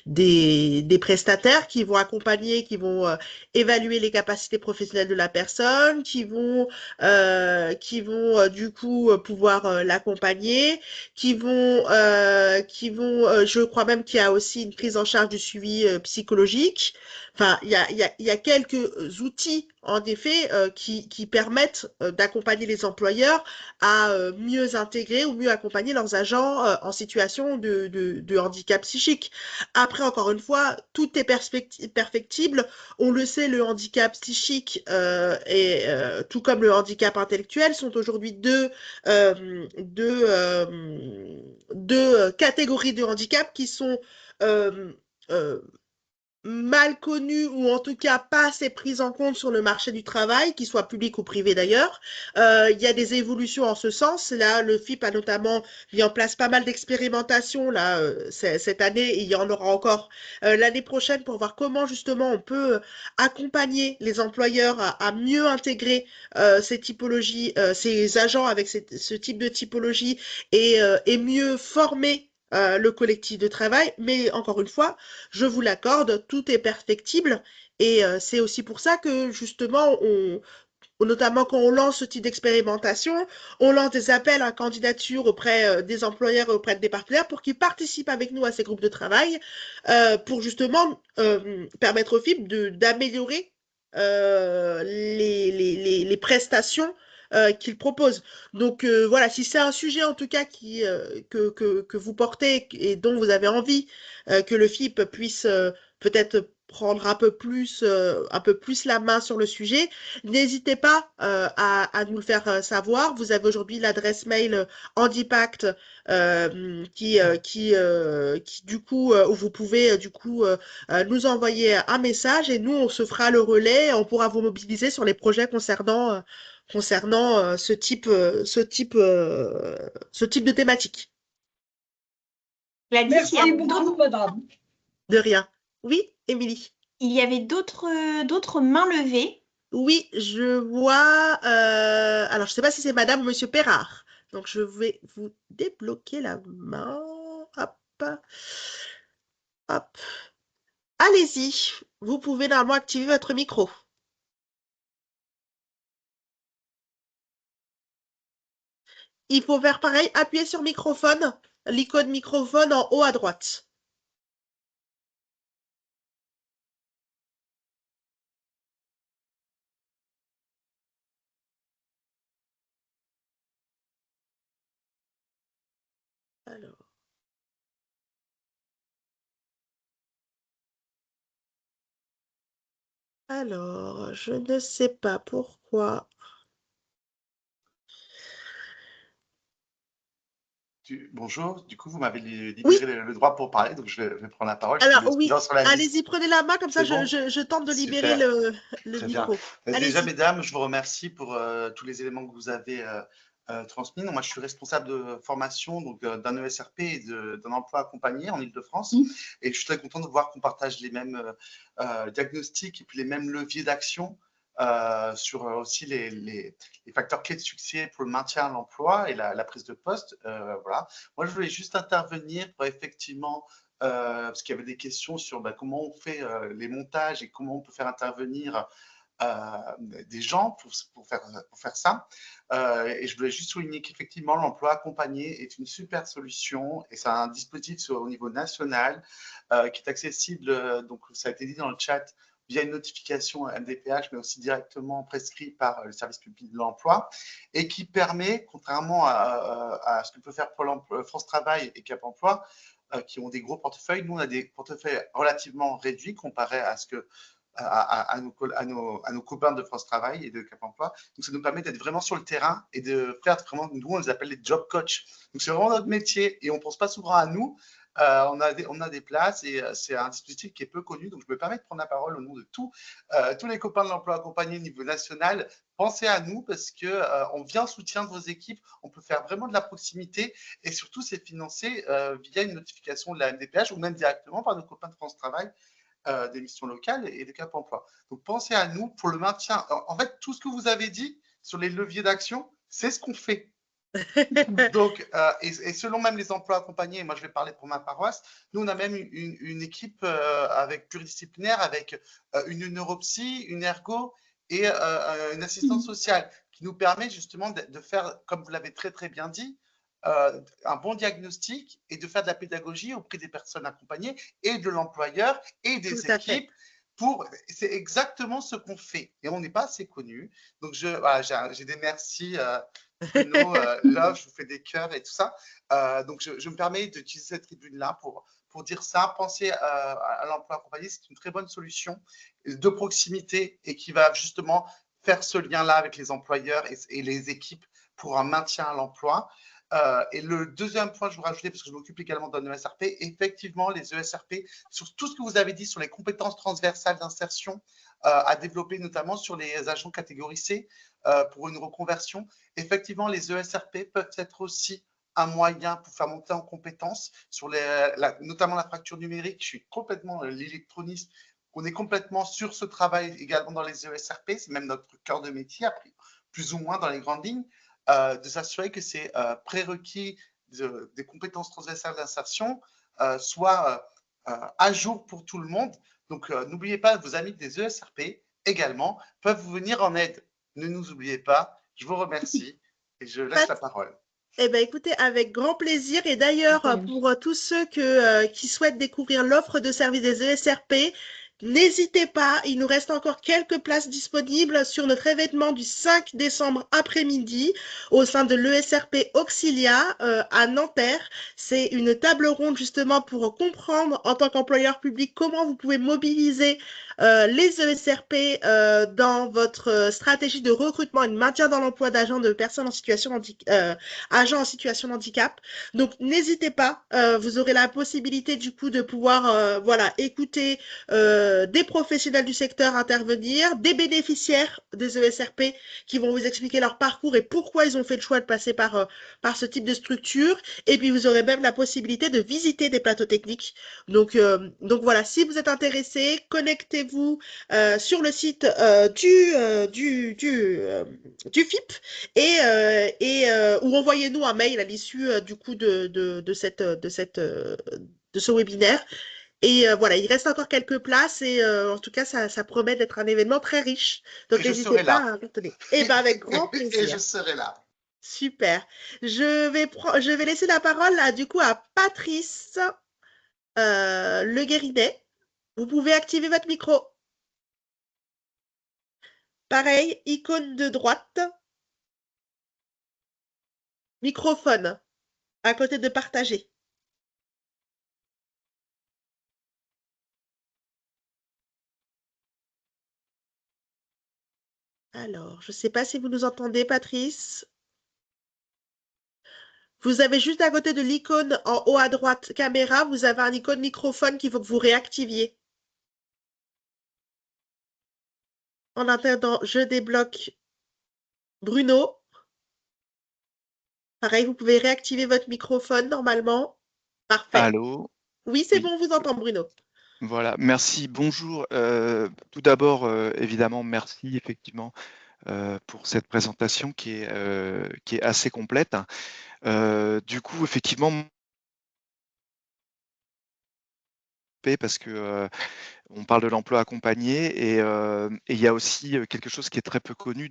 des prestataires qui vont accompagner, qui vont évaluer les capacités professionnelles de la personne, qui vont du coup pouvoir l'accompagner, je crois même qu'il y a aussi une prise en charge du suivi psychologique. Enfin, il y a quelques outils, en effet, qui permettent d'accompagner les employeurs à mieux intégrer ou mieux accompagner leurs agents en situation de handicap psychique. Après, encore une fois, tout est perfectible. On le sait, le handicap psychique et tout comme le handicap intellectuel sont aujourd'hui deux catégories de handicap qui sont euh, euh, mal connues ou en tout cas pas assez prises en compte sur le marché du travail, qu'il soit public ou privé d'ailleurs. Il y a des évolutions en ce sens. Là, le FIP a notamment mis en place pas mal d'expérimentations là cette année et il y en aura encore l'année prochaine pour voir comment justement on peut accompagner les employeurs à mieux intégrer ces typologies, ces agents avec ce type de typologie et mieux former le collectif de travail. Mais encore une fois, je vous l'accorde, tout est perfectible et c'est aussi pour ça que justement, notamment quand on lance ce type d'expérimentation, on lance des appels à candidature auprès des employeurs et auprès des partenaires pour qu'ils participent avec nous à ces groupes de travail pour justement permettre au FIP d'améliorer les prestations qu'il propose. Donc voilà, si c'est un sujet en tout cas que vous portez et dont vous avez envie que le FIP puisse peut-être prendre un peu plus la main sur le sujet, n'hésitez pas à nous le faire savoir. Vous avez aujourd'hui l'adresse mail Handipact qui du coup où vous pouvez du coup nous envoyer un message et nous on se fera le relais. On pourra vous mobiliser sur les projets concernant ce type de thématique.
Gladys,
Merci beaucoup, madame.
De rien. Oui, Émilie.
Il y avait d'autres mains levées.
Oui, je vois. Alors, je ne sais pas si c'est Madame ou Monsieur Perrard. Donc, je vais vous débloquer la main. Hop, hop. Allez-y. Vous pouvez normalement activer votre micro. Il faut faire pareil. Appuyez sur microphone. L'icône microphone en haut à droite. Alors, je ne sais pas pourquoi.
Bonjour, du coup, vous m'avez
Oui.
libéré le droit pour parler, donc je vais prendre la parole.
Alors, oui,
sur la liste.
allez-y, prenez la main, comme ça
C'est bon
je tente de libérer
Super.
le
Très bien.
micro.
Déjà,
Allez-y.
mesdames, je vous remercie pour tous les éléments que vous avez transmis. Donc, moi, je suis responsable de formation d'un ESRP et d'un emploi accompagné en Ile-de-France. Et je suis très content de voir qu'on partage les mêmes diagnostics et puis les mêmes leviers d'action sur aussi les facteurs clés de succès pour le maintien à l'emploi et la prise de poste. Voilà. Moi, je voulais juste intervenir pour effectivement parce qu'il y avait des questions sur comment on fait les montages et comment on peut faire intervenir des gens pour faire ça. Et je voulais juste souligner qu'effectivement, l'emploi accompagné est une super solution et c'est un dispositif au niveau national qui est accessible, donc ça a été dit dans le chat, via une notification MDPH, mais aussi directement prescrit par le service public de l'emploi, et qui permet, contrairement à ce que peut faire France Travail et Cap Emploi, qui ont des gros portefeuilles, nous on a des portefeuilles relativement réduits comparé à ce que à nos copains de France Travail et de Cap Emploi. Donc, ça nous permet d'être vraiment sur le terrain et de faire vraiment, nous, on les appelle les job coachs. Donc, c'est vraiment notre métier et on ne pense pas souvent à nous. On a des places et c'est un dispositif qui est peu connu. Donc, je me permets de prendre la parole au nom de tous les copains de l'emploi accompagné au niveau national. Pensez à nous parce qu'on vient en soutien de vos équipes. On peut faire vraiment de la proximité et surtout, c'est financé via une notification de la MDPH ou même directement par nos copains de France Travail. Des missions locales et de Cap Emploi. Donc, pensez à nous pour le maintien. En fait, tout ce que vous avez dit sur les leviers d'action, c'est ce qu'on fait. Donc, et selon même les emplois accompagnés, moi je vais parler pour ma paroisse, nous on a même une équipe avec pluridisciplinaire, avec une neuropsy, une ergo et une assistante sociale qui nous permet justement de faire, comme vous l'avez très très bien dit, un bon diagnostic et de faire de la pédagogie auprès des personnes accompagnées et de l'employeur et
Tout
des
à fait.
équipes. C'est exactement ce qu'on fait et on n'est pas assez connu. Donc, voilà, j'ai des merci. Bruno, Love, je vous fais des cœurs et tout ça. Donc, je me permets d'utiliser cette tribune-là pour dire ça. Penser à l'emploi accompagné, c'est une très bonne solution de proximité et qui va justement faire ce lien-là avec les employeurs et les équipes pour un maintien à l'emploi. Et le deuxième point que je vous rajouter, parce que je m'occupe également d'un ESRP, effectivement, les ESRP, sur tout ce que vous avez dit sur les compétences transversales d'insertion à développer, notamment sur les agents catégorie C pour une reconversion, effectivement, les ESRP peuvent être aussi un moyen pour faire monter en compétences sur notamment la fracture numérique. Je suis complètement l'électronisme. On est complètement sur ce travail également dans les ESRP. C'est même notre cœur de métier, plus ou moins dans les grandes lignes, de s'assurer que ces prérequis des compétences transversales d'insertion soient à jour pour tout le monde. Donc, n'oubliez pas, vos amis des ESRP également peuvent vous venir en aide. Ne nous oubliez pas. Je vous remercie et je laisse la parole.
Eh bien, écoutez, avec grand plaisir. Et d'ailleurs, pour tous ceux qui souhaitent découvrir l'offre de service des ESRP, n'hésitez pas, il nous reste encore quelques places disponibles sur notre événement du 5 décembre après-midi au sein de l'ESRP Auxilia à Nanterre. C'est une table ronde justement pour comprendre en tant qu'employeur public comment vous pouvez mobiliser les ESRP dans votre stratégie de recrutement et de maintien dans l'emploi d'agents de personnes en situation agents en situation de handicap. Donc n'hésitez pas, vous aurez la possibilité du coup de pouvoir voilà, écouter des professionnels du secteur intervenir, des bénéficiaires des ESRP qui vont vous expliquer leur parcours et pourquoi ils ont fait le choix de passer par ce type de structure. Et puis vous aurez même la possibilité de visiter des plateaux techniques. Donc voilà, si vous êtes intéressé, connectez-vous sur le site du FIP ou envoyez-nous un mail à l'issue du coup de ce webinaire. Et voilà, il reste encore quelques places et en tout cas, ça promet d'être un événement très riche. Donc,
Et je
n'hésitez
serai
pas
là.
à retenir. Et bien, avec grand
Et je
plaisir.
serai là.
Super. Je vais laisser la parole là, du coup, à Patrice Le Guérinet. Vous pouvez activer votre micro. Pareil, icône de droite, microphone, à côté de partager. Alors, je ne sais pas si vous nous entendez, Patrice. Vous avez juste à côté de l'icône en haut à droite caméra, vous avez un icône microphone qu'il faut que vous réactiviez. En attendant, je débloque Bruno. Pareil, vous pouvez réactiver votre microphone normalement. Parfait.
Allô?
Oui, c'est
Oui,
bon, on vous entend, Bruno.
voilà. Merci. Bonjour. Tout d'abord, évidemment, merci effectivement pour cette présentation qui est assez complète. Du coup, effectivement, parce que on parle de l'emploi accompagné et il y a aussi quelque chose qui est très peu connu,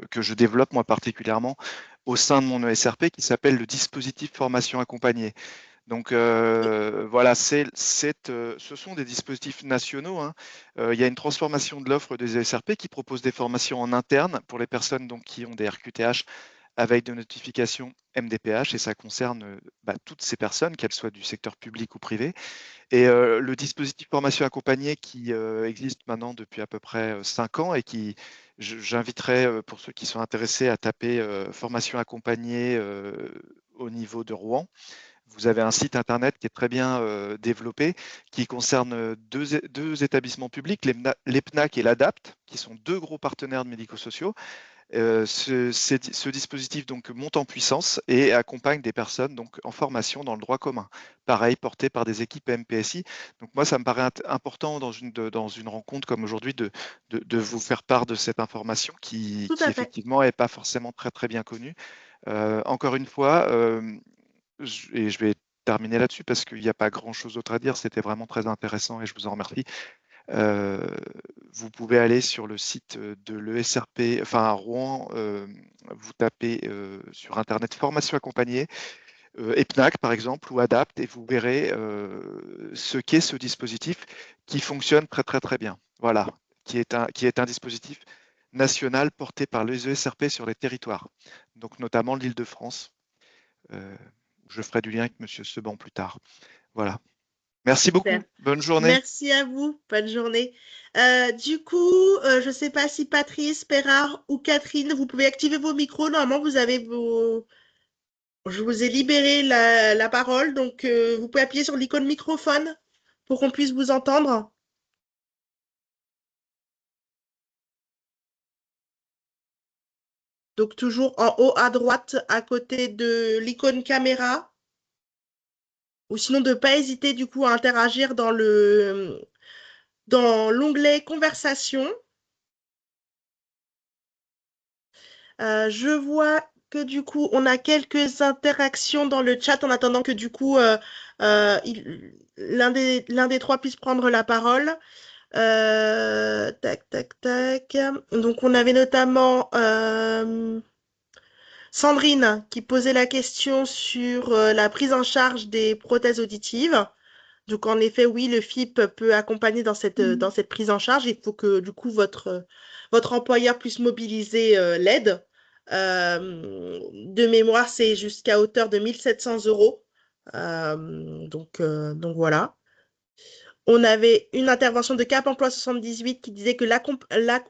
que je développe moi particulièrement au sein de mon ESRP, qui s'appelle le dispositif formation accompagnée. Donc voilà, ce sont des dispositifs nationaux, hein. Il y a une transformation de l'offre des ESRP qui propose des formations en interne pour les personnes donc, qui ont des RQTH avec des notifications MDPH, et ça concerne toutes ces personnes, qu'elles soient du secteur public ou privé. Et le dispositif formation accompagnée qui existe maintenant depuis à peu près 5 ans et j'inviterai pour ceux qui sont intéressés à taper formation accompagnée au niveau de Rouen. Vous avez un site internet qui est très bien développé, qui concerne deux établissements publics, l'EPNAC et l'ADAPT, qui sont deux gros partenaires de médico-sociaux. Ce dispositif donc monte en puissance et accompagne des personnes donc en formation dans le droit commun. Pareil, porté par des équipes MPSI. Donc moi, ça me paraît important dans une rencontre comme aujourd'hui de vous faire part de cette information
Tout
qui
à fait.
effectivement n'est pas forcément très très bien connue. Encore une fois, et je vais terminer là-dessus parce qu'il n'y a pas grand-chose d'autre à dire. C'était vraiment très intéressant et je vous en remercie. Vous pouvez aller sur le site de l'ESRP, enfin à Rouen, vous tapez sur Internet formation accompagnée, EPNAC par exemple, ou ADAPT, et vous verrez ce qu'est ce dispositif qui fonctionne très très très bien. Voilà, qui est un dispositif national porté par les ESRP sur les territoires, donc notamment l'Île-de-France. Je ferai du lien avec M. Seban plus tard. Voilà. Merci beaucoup.
Super.
Bonne journée.
Merci à vous. Bonne journée. Du coup, je ne sais pas si Patrice, Pérard ou Catherine, vous pouvez activer vos micros. Normalement, vous avez vos... Je vous ai libéré la parole, donc vous pouvez appuyer sur l'icône microphone pour qu'on puisse vous entendre. Donc toujours en haut à droite, à côté de l'icône caméra. Ou sinon, de ne pas hésiter du coup à interagir dans l'onglet conversation. Je vois que du coup, on a quelques interactions dans le chat en attendant que du coup, l'un des trois puisse prendre la parole. Tac, tac, tac. Donc, on avait notamment Sandrine qui posait la question sur la prise en charge des prothèses auditives. Donc, en effet, oui, le FIP peut accompagner dans cette prise en charge. Il faut que, du coup, votre employeur puisse mobiliser l'aide. De mémoire, c'est jusqu'à hauteur de 1 700 €. Donc voilà. On avait une intervention de Cap Emploi 78 qui disait que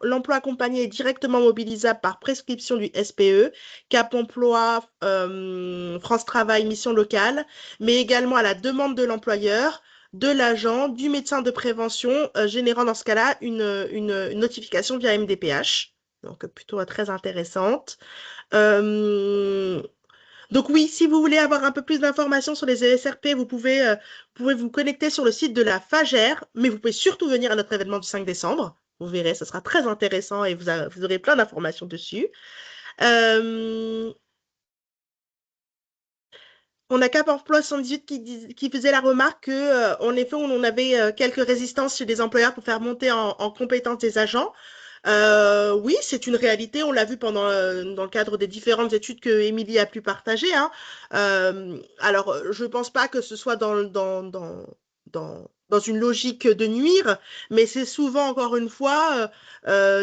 l'emploi accompagné est directement mobilisable par prescription du SPE, Cap Emploi, France Travail, mission locale, mais également à la demande de l'employeur, de l'agent, du médecin de prévention, générant dans ce cas-là une notification via MDPH. Donc plutôt très intéressante. Euh, donc oui, si vous voulez avoir un peu plus d'informations sur les ESRP, vous pouvez vous connecter sur le site de la FAGER, mais vous pouvez surtout venir à notre événement du 5 décembre. Vous verrez, ce sera très intéressant et vous aurez plein d'informations dessus. Euh, On a Cap Emploi 78 qui faisait la remarque en effet, on avait quelques résistances chez les employeurs pour faire monter en compétence des agents. Oui, c'est une réalité. On l'a vu dans le cadre des différentes études que Émilie a pu partager, hein. Alors, je ne pense pas que ce soit dans une logique de nuire, mais c'est souvent, encore une fois,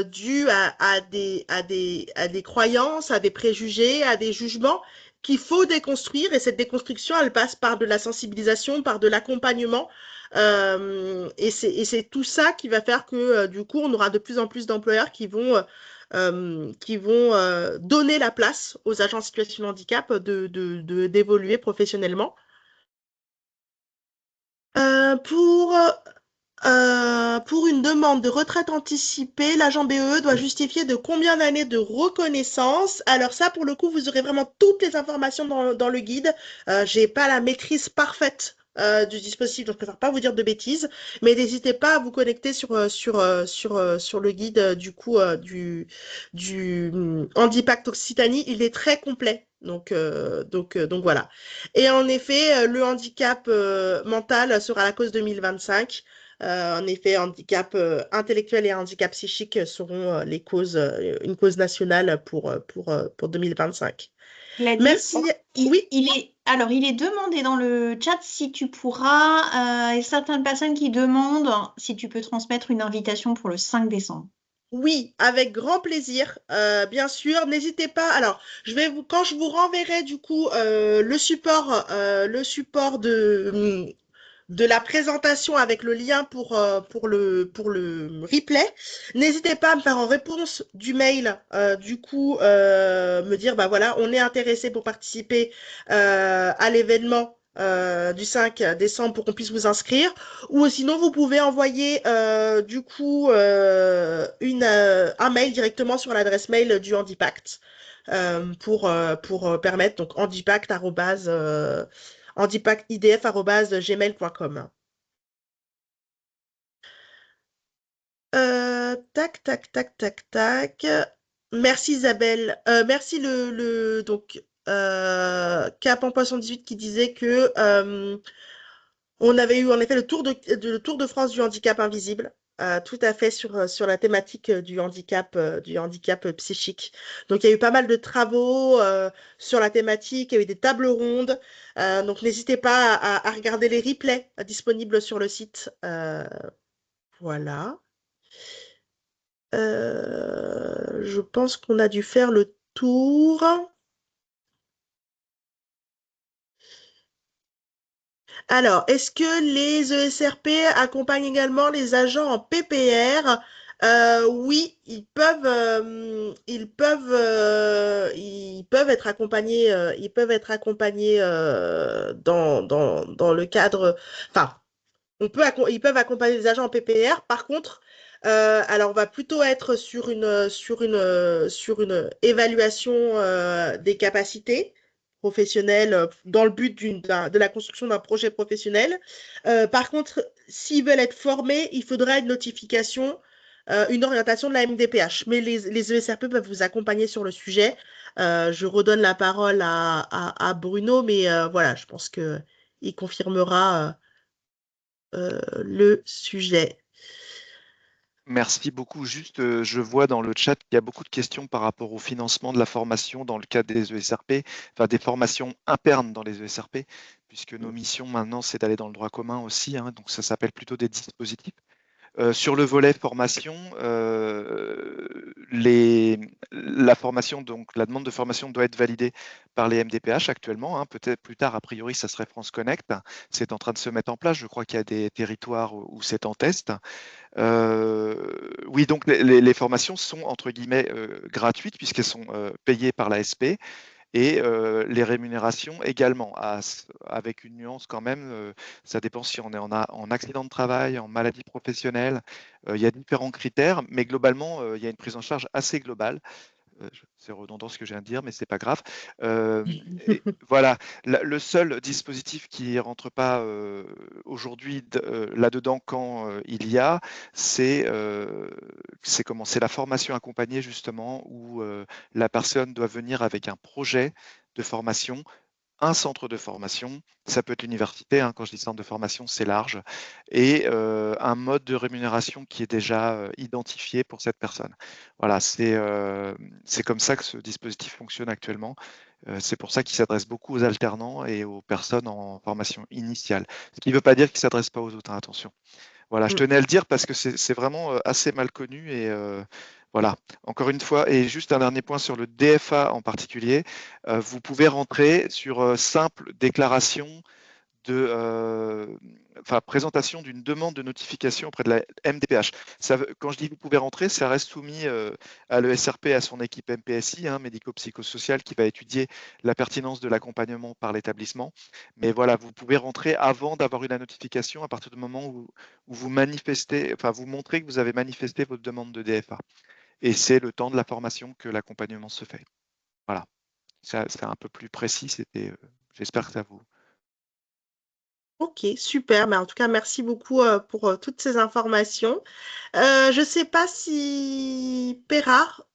dû à des croyances, à des préjugés, à des jugements qu'il faut déconstruire. Et cette déconstruction, elle passe par de la sensibilisation, par de l'accompagnement. Et c'est tout ça qui va faire que du coup, on aura de plus en plus d'employeurs qui vont donner la place aux agents en situation de handicap d'évoluer professionnellement. Pour une demande de retraite anticipée, l'agent BEE doit justifier de combien d'années de reconnaissance. Alors ça, pour le coup, vous aurez vraiment toutes les informations dans le guide. Je n'ai pas la maîtrise parfaite du dispositif, donc je ne préfère pas vous dire de bêtises, mais n'hésitez pas à vous connecter sur le guide du Handipact Occitanie. Il est très complet. Donc voilà. Et en effet, le handicap mental sera la cause 2025. En effet, handicap intellectuel et handicap psychique seront une cause nationale pour 2025.
Gladys,
Merci. Oui.
il est demandé dans le chat si tu pourras, et certaines personnes qui demandent si tu peux transmettre une invitation pour le 5 décembre.
Oui, avec grand plaisir, bien sûr. N'hésitez pas. Alors, quand je vous renverrai du coup le support de la présentation avec le lien pour le replay. N'hésitez pas à me faire en réponse du mail, me dire, bah voilà, on est intéressé pour participer à l'événement du 5 décembre pour qu'on puisse vous inscrire. Ou sinon, vous pouvez envoyer du coup un mail directement sur l'adresse mail du Handipact pour permettre donc handipactidf@gmail.com. Tac, tac, tac, tac, tac. Merci Isabelle. Merci donc Cap en Poisson 18 qui disait que on avait eu en effet le Tour de France du handicap invisible. Tout à fait sur la thématique du handicap psychique. Donc il y a eu pas mal de travaux sur la thématique, il y a eu des tables rondes. Donc n'hésitez pas à regarder les replays disponibles sur le site. Voilà. Je pense qu'on a dû faire le tour. Alors, est-ce que les ESRP accompagnent également les agents en PPR? Oui, ils peuvent être accompagnés, dans le cadre. Enfin, ils peuvent accompagner les agents en PPR. Par contre, alors on va plutôt être sur une évaluation des capacités professionnelles dans le but de la construction d'un projet professionnel. Par contre, s'ils veulent être formés, il faudra une notification, une orientation de la MDPH. Mais les ESRP peuvent vous accompagner sur le sujet. Je redonne la parole à Bruno, mais voilà, je pense que il confirmera le sujet.
Merci beaucoup. Juste, je vois dans le chat qu'il y a beaucoup de questions par rapport au financement de la formation dans le cadre des ESRP, enfin des formations internes dans les ESRP, puisque nos missions maintenant, c'est d'aller dans le droit commun aussi, hein, donc ça s'appelle plutôt des dispositifs. Sur le volet formation, la formation, donc la demande de formation doit être validée par les MDPH actuellement, hein. Peut-être plus tard, a priori, ça serait France Connect. C'est en train de se mettre en place. Je crois qu'il y a des territoires où c'est en test. Oui, donc les formations sont entre guillemets gratuites puisqu'elles sont payées par l'ASP et les rémunérations également, avec une nuance quand même. Ça dépend si on est en accident de travail, en maladie professionnelle. Il y a différents critères, mais globalement, il y a une prise en charge assez globale. C'est redondant ce que je viens de dire, mais c'est pas grave. Voilà, le seul dispositif qui ne rentre pas aujourd'hui là-dedans quand il y a, c'est la formation accompagnée justement où la personne doit venir avec un projet de formation, un centre de formation, ça peut être l'université, hein, quand je dis centre de formation, c'est large, et un mode de rémunération qui est déjà identifié pour cette personne. Voilà, c'est comme ça que ce dispositif fonctionne actuellement. C'est pour ça qu'il s'adresse beaucoup aux alternants et aux personnes en formation initiale. Ce qui ne veut pas dire qu'il ne s'adresse pas aux autres, hein, attention. Voilà, je tenais à le dire parce que c'est vraiment assez mal connu et voilà, encore une fois, et juste un dernier point sur le DFA en particulier, vous pouvez rentrer sur simple déclaration présentation d'une demande de notification auprès de la MDPH. Quand je dis vous pouvez rentrer, ça reste soumis à l'ESRP, à son équipe MPSI, hein, médico-psychosociale, qui va étudier la pertinence de l'accompagnement par l'établissement. Mais voilà, vous pouvez rentrer avant d'avoir eu la notification à partir du moment où vous manifestez, enfin vous montrez que vous avez manifesté votre demande de DFA. Et c'est le temps de la formation que l'accompagnement se fait. Voilà, c'est un peu plus précis. J'espère que ça vous.
Ok, super. Mais en tout cas, merci beaucoup pour toutes ces informations. Je ne sais pas si Pérard,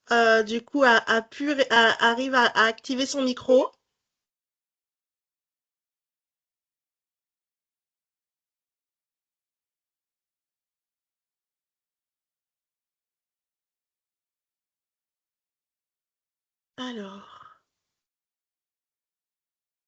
du coup, arrive à activer son micro. Alors,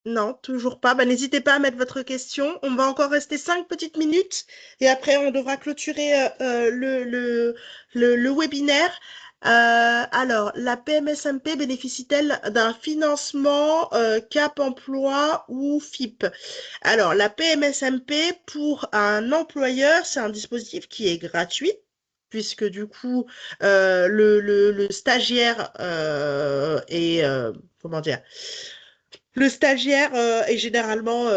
non, toujours pas. Bah, n'hésitez pas à mettre votre question. On va encore rester 5 petites minutes et après on devra clôturer le webinaire. Alors, la PMSMP bénéficie-t-elle d'un financement Cap Emploi ou FIP? Alors, la PMSMP pour un employeur, c'est un dispositif qui est gratuit, puisque du coup, le stagiaire est, comment dire, Le stagiaire est généralement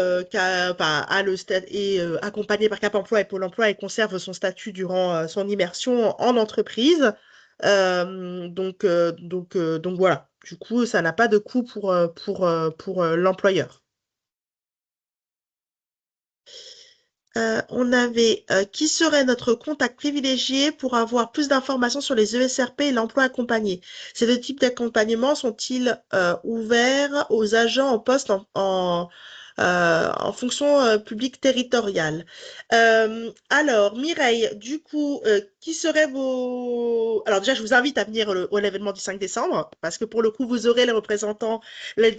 accompagné par Cap Emploi et Pôle Emploi et conserve son statut durant son immersion en entreprise. Donc voilà. Du coup, ça n'a pas de coût pour l'employeur. On avait qui serait notre contact privilégié pour avoir plus d'informations sur les ESRP et l'emploi accompagné. Ces deux types d'accompagnement sont-ils ouverts aux agents en poste en fonction publique territoriale? Alors, Mireille, du coup, qui seraient vos... Alors déjà, je vous invite à venir à l'événement du 5 décembre, parce que pour le coup, vous aurez les représentants, le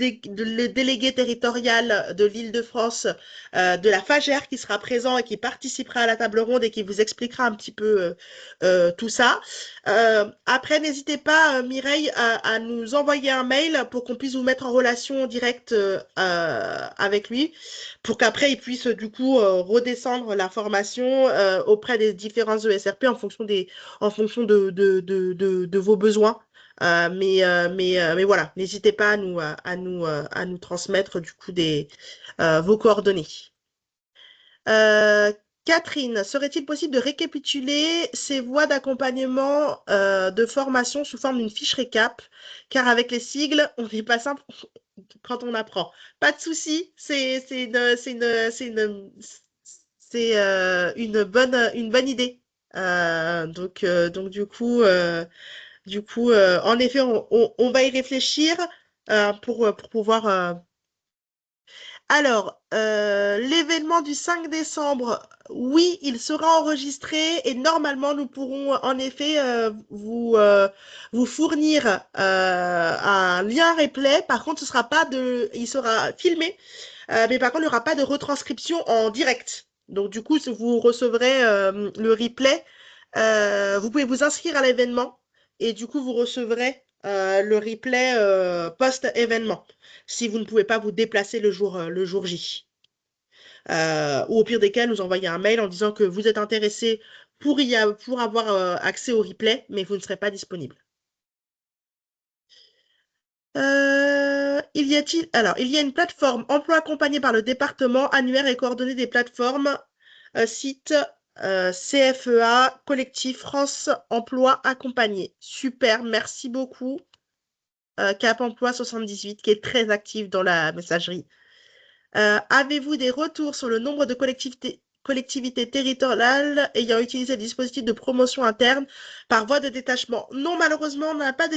délégué territorial de l'Île-de-France de la FAGER qui sera présent et qui participera à la table ronde et qui vous expliquera un petit peu tout ça. Après, n'hésitez pas, Mireille, à nous envoyer un mail pour qu'on puisse vous mettre en relation directe avec lui, pour qu'après, il puisse du coup redescendre la formation auprès des différents ESRP en fonction de vos besoins. Mais voilà, n'hésitez pas à nous transmettre du coup vos coordonnées. Catherine, serait-il possible de récapituler ces voies d'accompagnement de formation sous forme d'une fiche récap? Car avec les sigles, on n'est pas simple quand on apprend. Pas de souci, une bonne idée. Donc du coup, en effet, on va y réfléchir pour pouvoir. Alors, l'événement du 5 décembre, oui, il sera enregistré et normalement, nous pourrons en effet vous fournir un lien replay. Par contre, il sera filmé, mais par contre, il n'y aura pas de retranscription en direct. Donc, du coup, si vous recevrez le replay, vous pouvez vous inscrire à l'événement et du coup, vous recevrez le replay post-événement si vous ne pouvez pas vous déplacer le jour J. Ou au pire des cas, nous envoyer un mail en disant que vous êtes intéressé pour avoir accès au replay, mais vous ne serez pas disponible. Il y a une plateforme emploi accompagné par le département, annuaire et coordonnées des plateformes, site CFEA, collectif France Emploi Accompagné. Super, merci beaucoup. Cap Emploi 78, qui est très actif dans la messagerie. Avez-vous des retours sur le nombre de collectivités territoriales ayant utilisé le dispositif de promotion interne par voie de détachement? Non, malheureusement, on n'a pas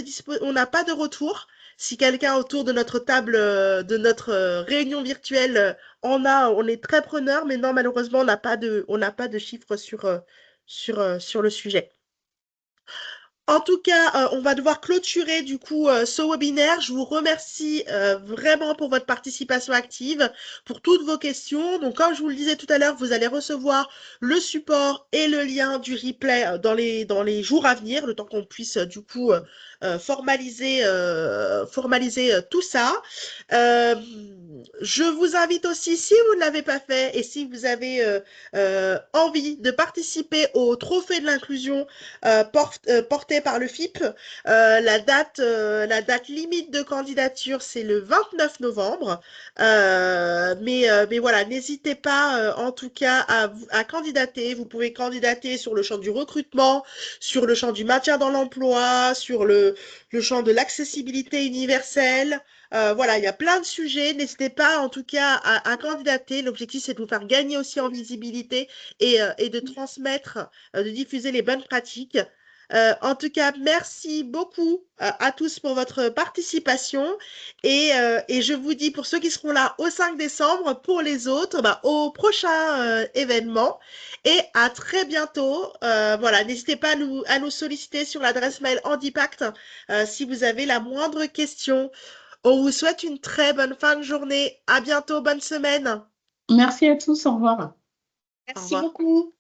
de retour. Si quelqu'un autour de notre table, de notre réunion virtuelle on est très preneur, mais non, malheureusement, on n'a pas de chiffres sur le sujet. En tout cas, on va devoir clôturer du coup ce webinaire. Je vous remercie vraiment pour votre participation active, pour toutes vos questions. Donc, comme je vous le disais tout à l'heure, vous allez recevoir le support et le lien du replay dans les jours à venir, le temps qu'on puisse du coup formaliser tout ça. Je vous invite aussi, si vous ne l'avez pas fait et si vous avez envie de participer au Trophée de l'inclusion porté par le FIP. La date limite de candidature, c'est le 29 novembre. Mais voilà, n'hésitez pas en tout cas à candidater. Vous pouvez candidater sur le champ du recrutement, sur le champ du maintien dans l'emploi, sur le champ de l'accessibilité universelle. Voilà, il y a plein de sujets. N'hésitez pas en tout cas à candidater. L'objectif, c'est de vous faire gagner aussi en visibilité et de transmettre, de diffuser les bonnes pratiques. En tout cas, merci beaucoup à tous pour votre participation et je vous dis pour ceux qui seront là au 5 décembre, pour les autres, au prochain événement et à très bientôt. Voilà, n'hésitez pas à nous solliciter sur l'adresse mail Handipact si vous avez la moindre question. On vous souhaite une très bonne fin de journée. À bientôt, bonne semaine.
Merci à tous, au revoir.
Merci
revoir.
beaucoup.